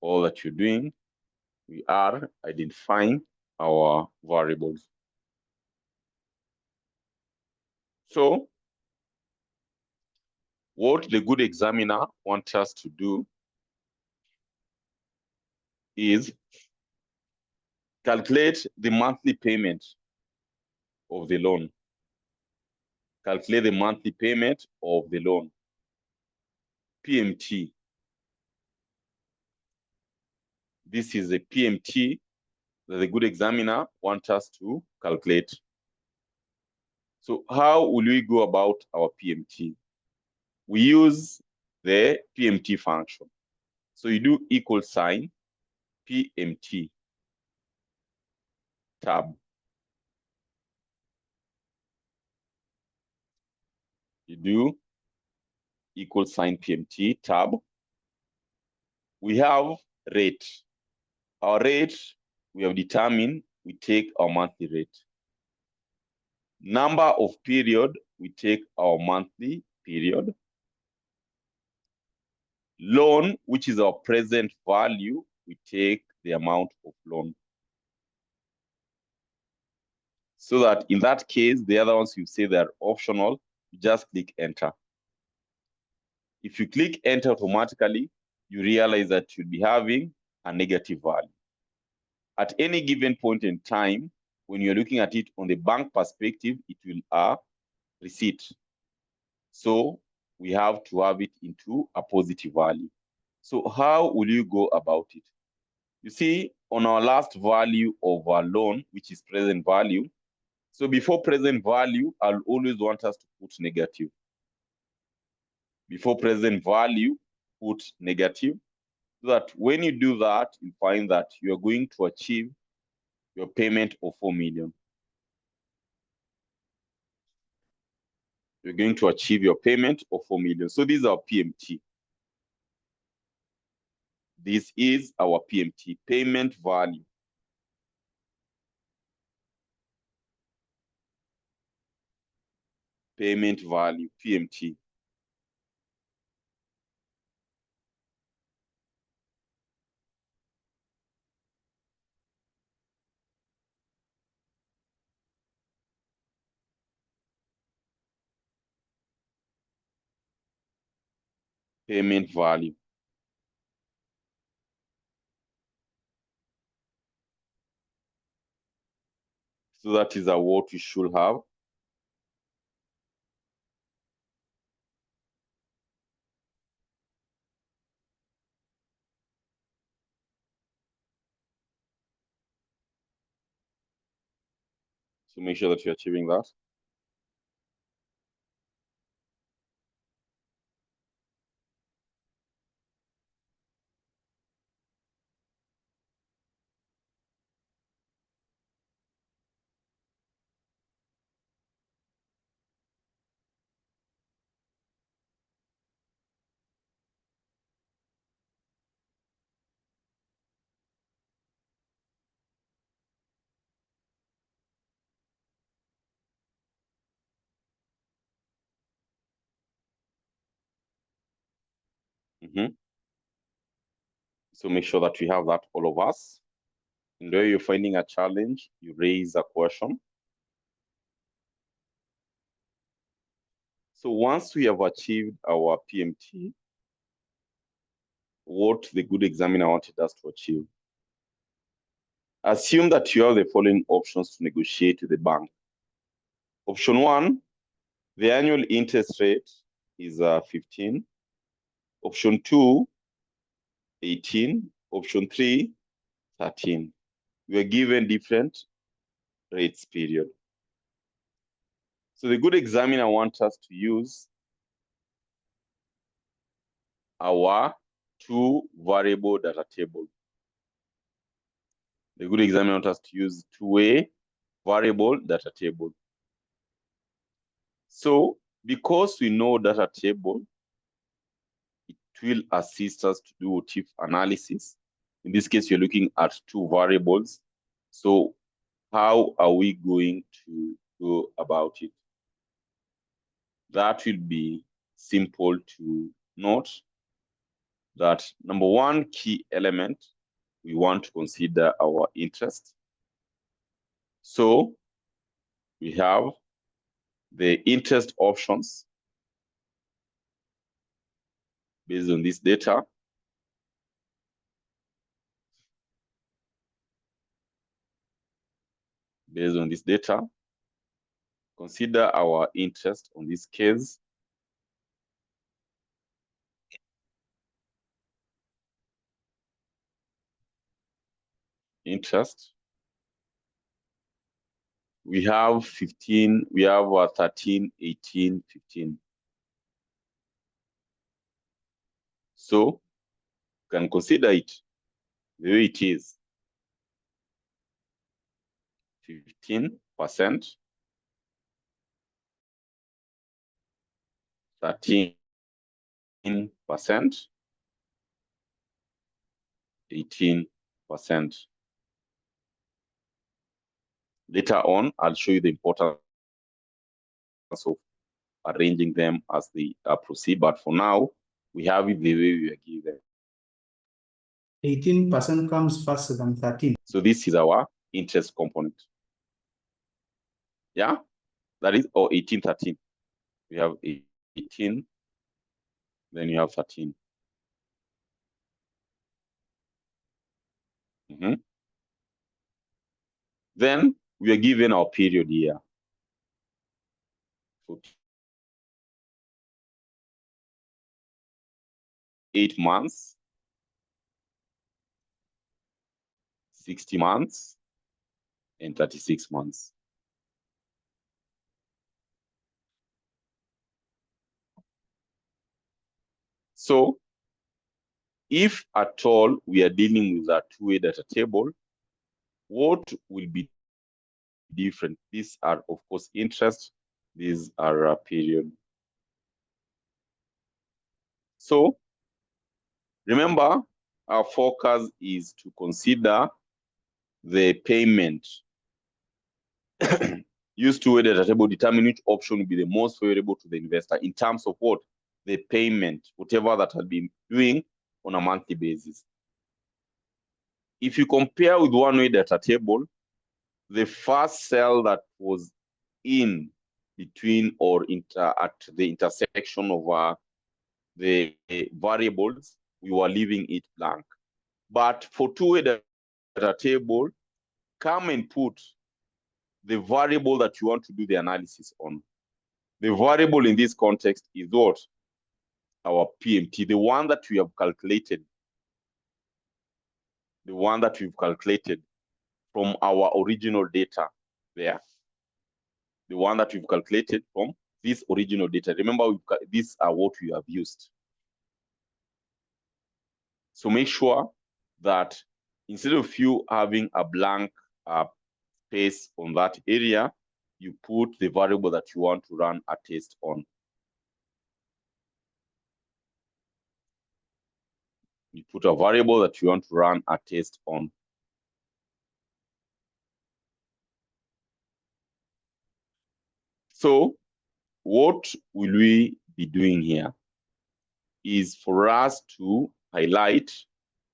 All that you're doing, we are identifying our variables. So what the good examiner wants us to do is calculate the monthly payment of the loan. Calculate the monthly payment of the loan, PMT. This is a PMT that the good examiner wants us to calculate. So how will we go about our PMT? We use the PMT function. So you do equal sign PMT tab. You do equal sign PMT tab. We have rate. Our rate, we have determined, we take our monthly rate. Number of period, we take our monthly period. Loan, which is our present value, we take the amount of loan. So that in that case, the other ones you say they're optional, you just click enter. If you click enter automatically, you realize that you'll be having a negative value. At any given point in time, when you're looking at it on the bank perspective, it will a receipt. So we have to have it into a positive value. So how will you go about it? You see, on our last value of our loan, which is present value, so before present value, I'll always want us to put negative. Before present value, put negative, so that when you do that, you find that you're going to achieve your payment of 4 million. You're going to achieve your payment of 4 million. So this is our PMT. This is our PMT, payment value. Payment value, PMT. Payment value. . So that is what we should have. So make sure that you're achieving that. So make sure that we have that, all of us. And where you're finding a challenge, you raise a question. So once we have achieved our PMT, what the good examiner wanted us to achieve, assume that you have the following options to negotiate with the bank. Option 1, the annual interest rate is 15. Option 2, 18. Option 3, 13. We are given different rates period. So the good examiner wants us to use our two variable data table. The good examiner wants us to use two-way variable data table. So because we know data table, it will assist us to do TIF analysis. In this case, you're looking at two variables. So how are we going to go about it? That will be simple to note that number one key element, we want to consider our interest. So we have the interest options based on this data. Based on this data, consider our interest on this case. Interest. We have 15, we have 13, 18, 15. So you can consider it the way it is. 15%, 13%, 18%. Later on, I'll show you the importance of arranging them as they proceed. But for now, we have it the way we are given. 18% comes faster than 13. So this is our interest component. Yeah, that is, or 18, 13. We have 18, then you have 13. Then we are given our period here. 8 months, 60 months, and 36 months. So if at all we are dealing with a two-way data table, what will be different? These are, of course, interest. These are period. So remember, our focus is to consider the payment. Use two-way data table, determine which option will be the most favorable to the investor in terms of what? The payment, whatever that has been doing on a monthly basis. If you compare with one-way data table, the first cell that was in between or at the intersection of the variables, we were leaving it blank. But for two-way data table, come and put the variable that you want to do the analysis on. The variable in this context is what? Our PMT, the one that we have calculated. The one that we've calculated from our original data there. The one that we've calculated from this original data. Remember, these are what we have used. So make sure that instead of you having a blank space on that area, you put the variable that you want to run a test on. You put a variable that you want to run a test on. So what will we be doing here is for us to highlight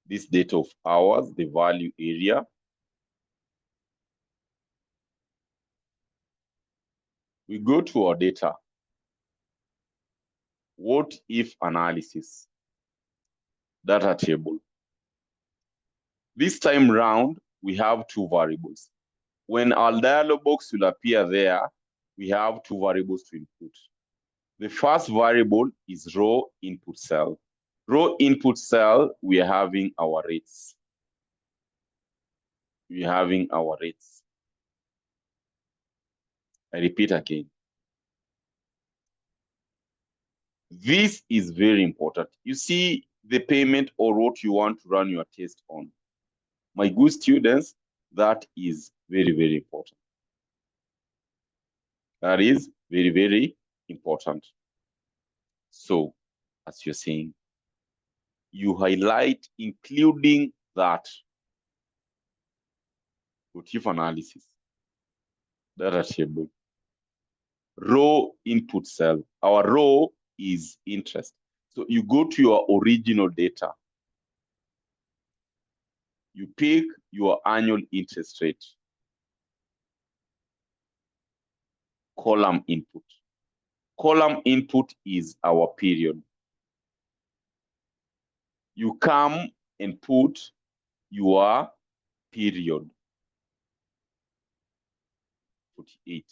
this data of ours, the value area. We go to our data. What if analysis? Data table. This time round, we have two variables. When our dialog box will appear there, we have two variables to input. The first variable is raw input cell. Raw input cell, we are having our rates. We are having our rates. I repeat again. This is very important. You see the payment or what you want to run your test on. My good students, that is very, very important. That is very, very important. So, as you're saying, you highlight including that motif analysis, data table, raw input cell. Our raw is interest. So you go to your original data. You pick your annual interest rate. Column input. Column input is our period. You come and put your period. 48.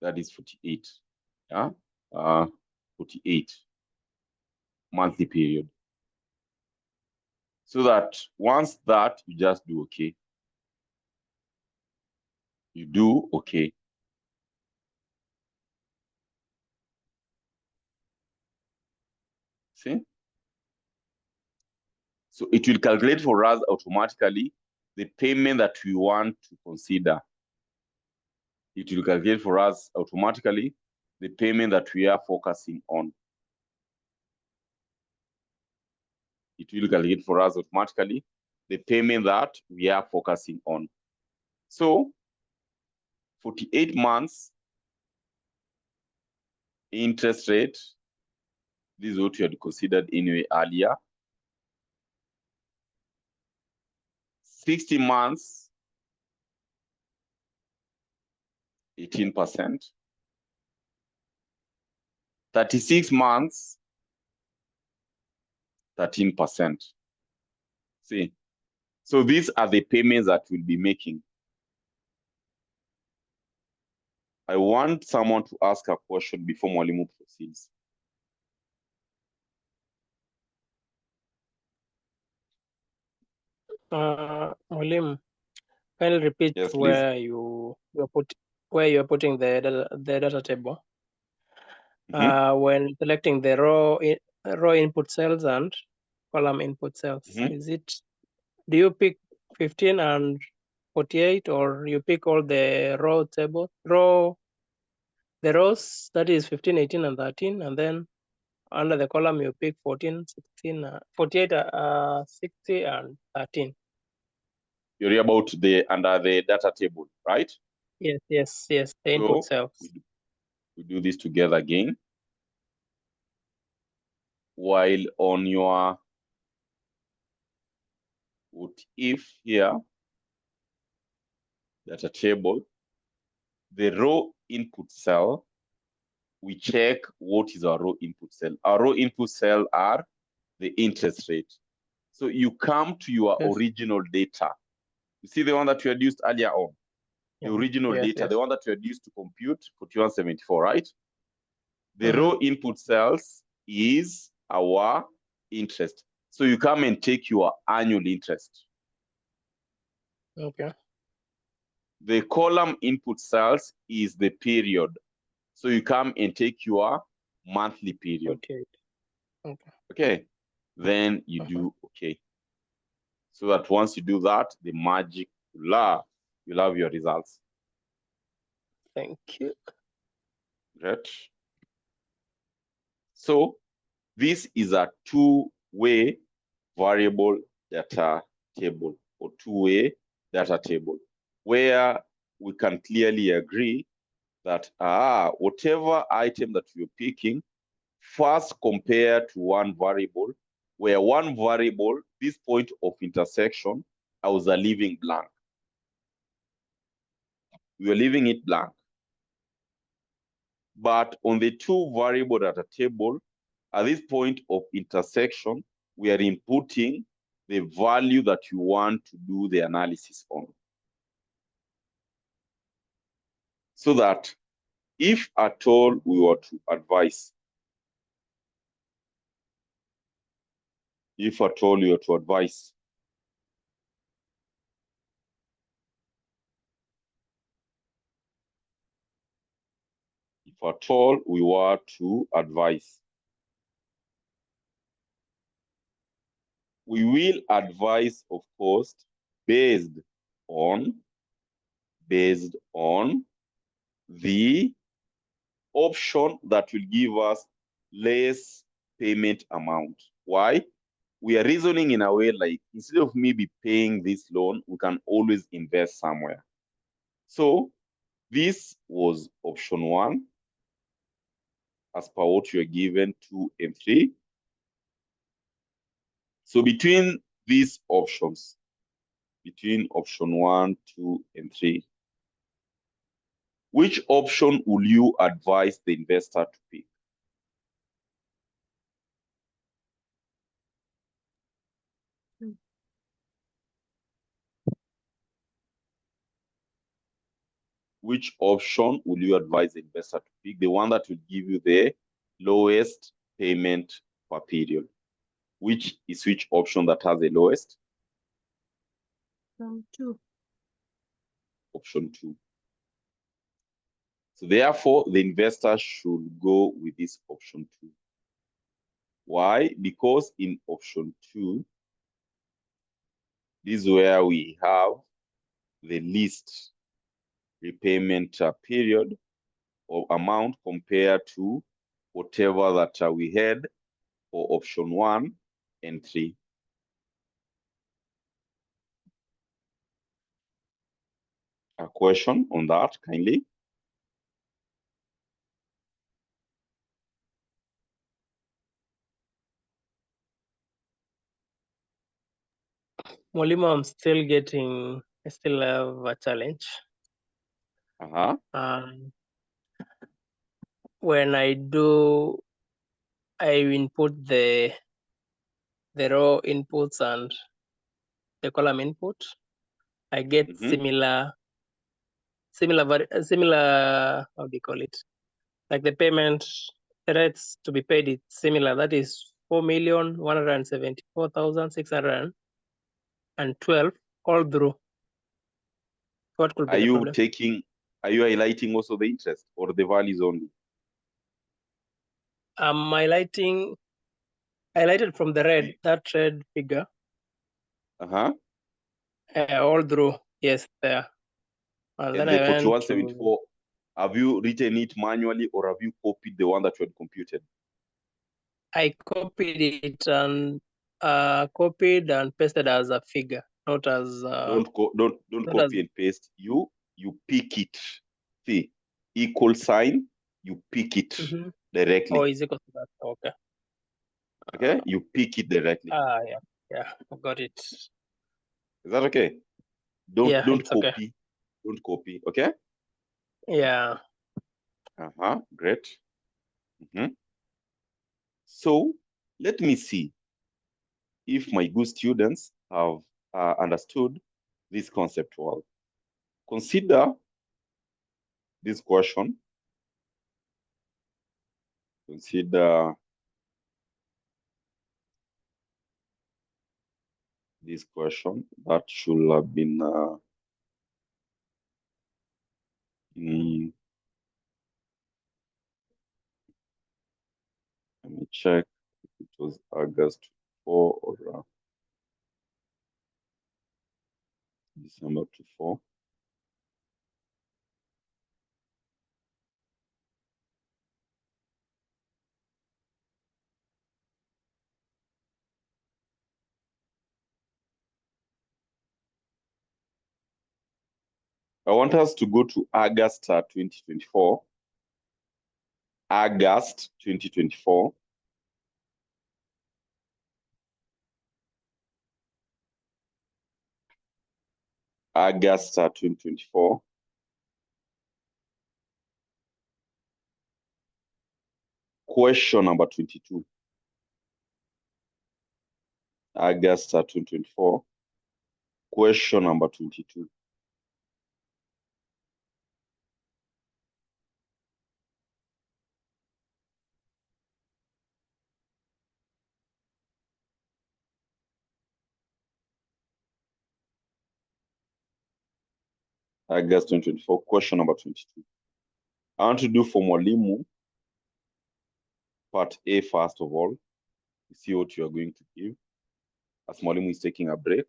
That is 48. Yeah? 48 monthly period. So that once that, you just do okay. You do okay. See? So it will calculate for us automatically the payment that we want to consider. It will calculate for us automatically the payment that we are focusing on. It will calculate for us automatically the payment that we are focusing on. So 48 months interest rate, this is what you had considered anyway earlier. 60 months, 18%. 36 months, 13%. See, so these are the payments that we'll be making. I want someone to ask a question before Mwalimu proceeds. Mwalimu, can you repeat Yes, where you are putting the data table? When selecting the raw input cells and column input cells, do you pick 15 and 48, or you pick all the the rows, that is 15, 18, and 13, and then under the column you pick 14, 16, 48, 60, and 13. You're about under the data table, right? Yes, the input cells. We do this together again. While on your what if here, data table, the raw input cell, we check what is our raw input cell. Our raw input cell are the interest rate. So you come to your original data. You see the one that we had used earlier on? the original Yes, data, yes. the one that we had used to compute 4174, right? The Mhm. row input cells is our interest. So you come and take your annual interest. Okay. The column input cells is the period. So you come and take your monthly period. Okay. Okay. Okay. Then you do okay. So that once you do that, the magic will you'll have your results. Thank you. Right. So this is a two-way variable data table or two-way data table where we can clearly agree that whatever item that you're picking, first compare to one variable, where one variable, this point of intersection, I was leaving blank. We are leaving it blank. But on the two variable data table, at this point of intersection, we are inputting the value that you want to do the analysis on. So that if at all we were to advise, if at all you were to advise, if at all we were to advise, we will advise, of course, based on the option that will give us less payment amount. Why? We are reasoning in a way like, instead of me be paying this loan, we can always invest somewhere. So this was option 1, as per what you are given 2 and 3. So between these options, between option 1, 2, and 3, which option will you advise the investor to pick? Which option will you advise the investor to pick? The one that will give you the lowest payment per period. Which option that has the lowest? Option 2. Option 2. So therefore, the investor should go with this option 2. Why? Because in option 2, this is where we have the least repayment period or amount compared to whatever that we had for option 1 and 3. A question on that, kindly? Mwalimu, I still have a challenge. When I input the row inputs and the column input, I get similar, how do you call it? Like the payment, the rates to be paid is similar. That is 4,174,612 all through. What could be the problem? Are you highlighting also the interest or the values only? I'm highlighted from the red, that red figure. All through, yes, there. And then the I went 4174, have you written it manually or have you copied the one that you had computed? I copied it and pasted as a figure, not as don't copy and paste. You pick it. See, equal sign, you pick it directly. Oh, is equal to that? Okay. Okay, you pick it directly. Yeah, I got it. Is that okay? Don't copy. Okay. Don't copy, okay? Yeah. Great. So let me see if my good students have understood this concept well. Consider this question. Consider this question that should have been let me check if it was August 4 or December 4. I want us to go to August 2024. August 2024. August 2024. Question number 22. August 2024. Question number 22. August 2024, question number 22. I want to do for Mwalimu part A first of all. See what you are going to give as Mwalimu is taking a break.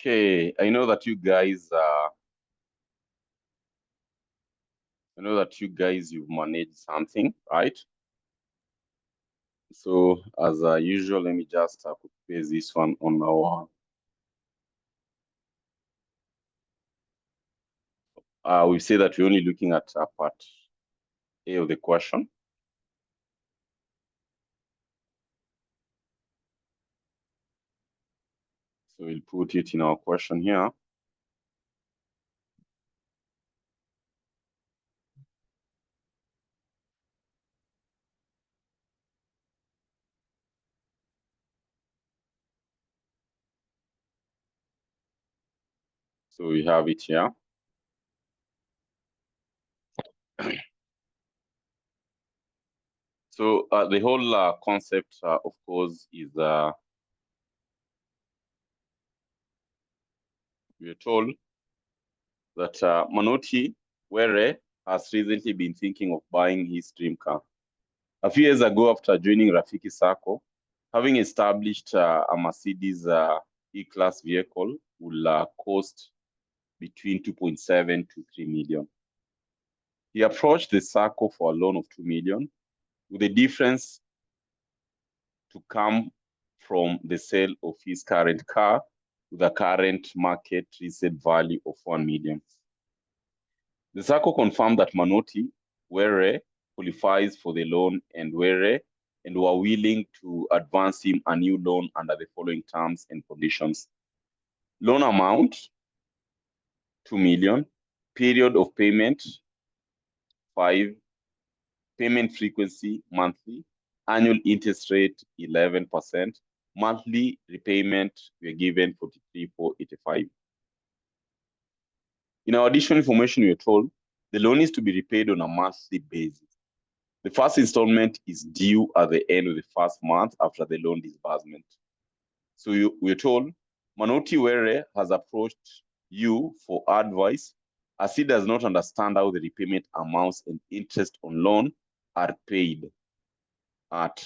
Okay, I know that you guys you've managed something, right? So as usual, let me just paste this one on our. We say that we're only looking at part A of the question. So we'll put it in our question here. So we have it here. So the whole concept, of course, is we are told that Manoti Were has recently been thinking of buying his dream car. A few years ago, after joining Rafiki Circle, having established a Mercedes E-Class vehicle will cost between 2.7 to 3 million. He approached the Circle for a loan of 2 million, with the difference to come from the sale of his current car with a current market resale value of 1 million. The Circle confirmed that Manoti Were qualifies for the loan and were willing to advance him a new loan under the following terms and conditions. Loan amount, 2 million. Period of payment, 5. Payment frequency, monthly. Annual interest rate, 11%. Monthly repayment, we are given 43,485. In our additional information, we are told the loan is to be repaid on a monthly basis. The first installment is due at the end of the first month after the loan disbursement. So we're told Manoti Were has approached you for advice as he does not understand how the repayment amounts and interest on loan are paid at.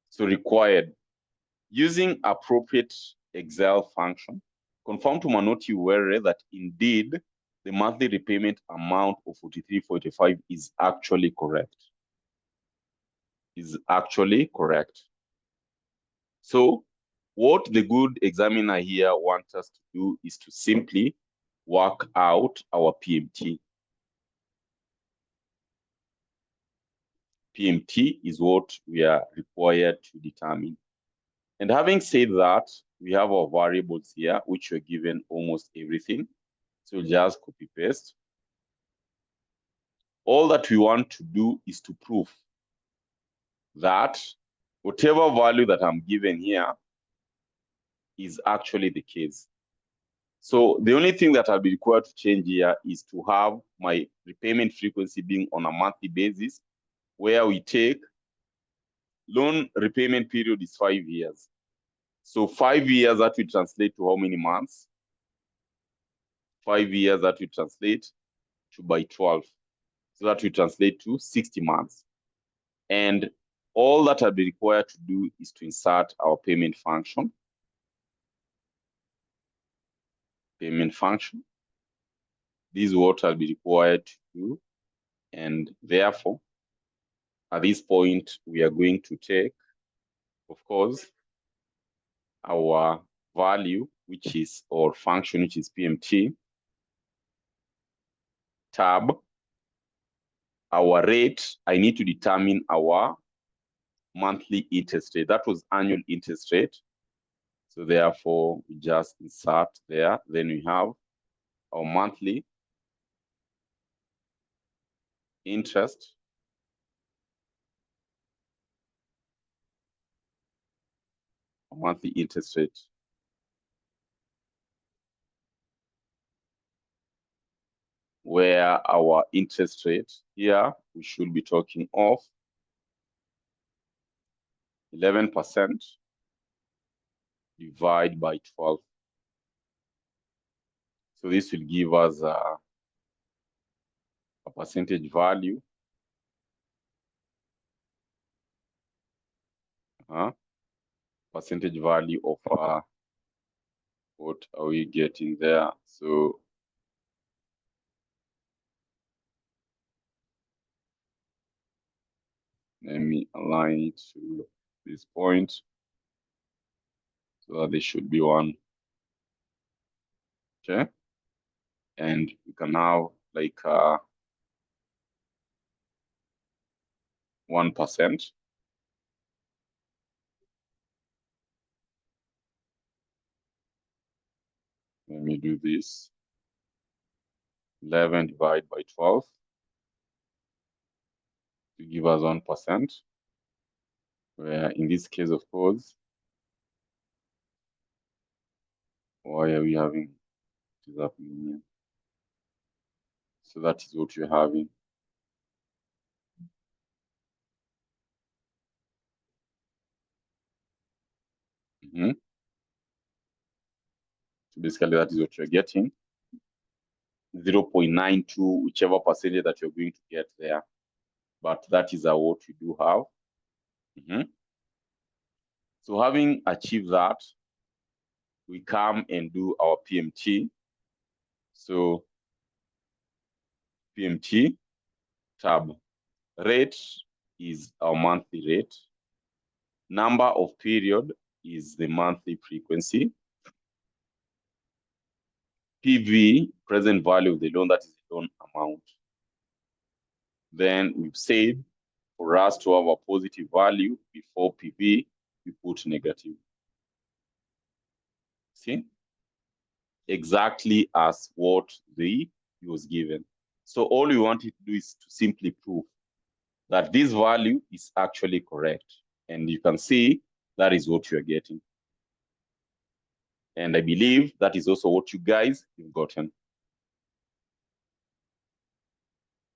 So required, using appropriate Excel function, confirm to Manoti Were that indeed the monthly repayment amount of 43,485 is actually correct. So what the good examiner here wants us to do is to simply work out our PMT. PMT is what we are required to determine. And having said that, we have our variables here, which were given almost everything. So just copy paste. All that we want to do is to prove that whatever value that I'm given here is actually the case. So the only thing that I'll be required to change here is to have my repayment frequency being on a monthly basis, where we take loan repayment period is 5 years. So 5 years, that will translate to how many months? 5 years, that will translate to by 12. So that will translate to 60 months. And all that I'll be required to do is to insert our payment function. Payment function. This is what I'll be required to do. And therefore, at this point, we are going to take, of course, our value, which is, or function, which is PMT, tab, our rate. I need to determine our monthly interest rate. That was annual interest rate. So therefore, we just insert there. Then we have our monthly interest. Monthly interest rate. Where our interest rate here, we should be talking of 11% divided by 12. So this will give us a percentage value. Percentage value of What are we getting there? So let me align it to this point so that there should be one. Okay. And we can now like 1%. Let me do this. 11 divided by 12 to give us 1%. Where in this case, of course, why are we having this happening here? So that is what you're having. So basically, that is what you're getting. 0.92, whichever percentage that you're going to get there. But that is what we do have. So having achieved that, we come and do our PMT. So PMT tab, rate is our monthly rate. Number of period is the monthly frequency. PV, present value of the loan, that is the loan amount. Then we've said for us to have a positive value before PV, we put negative. See? Exactly as what was given. So all we wanted to do is to simply prove that this value is actually correct. And you can see that is what you're getting. And I believe that is also what you guys have gotten.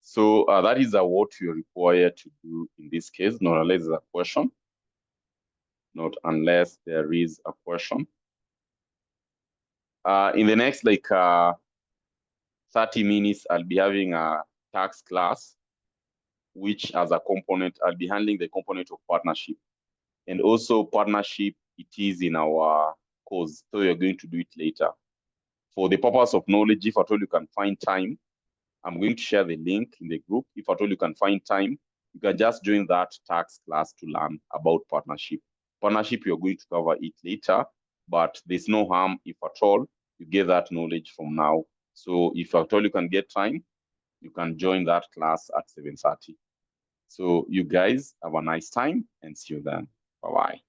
So that is what you're required to do in this case, not unless there's a question. Not unless there is a question. In the next 30 minutes, I'll be having a tax class, which as a component, I'll be handling the component of partnership. And also partnership, it is in our course, so you're going to do it later. For the purpose of knowledge, if at all you can find time, I'm going to share the link in the group. If at all you can find time, you can just join that tax class to learn about partnership. Partnership, you're going to cover it later, but there's no harm if at all you get that knowledge from now. So if at all you can get time, you can join that class at 7:30. So you guys have a nice time and see you then. Bye-bye.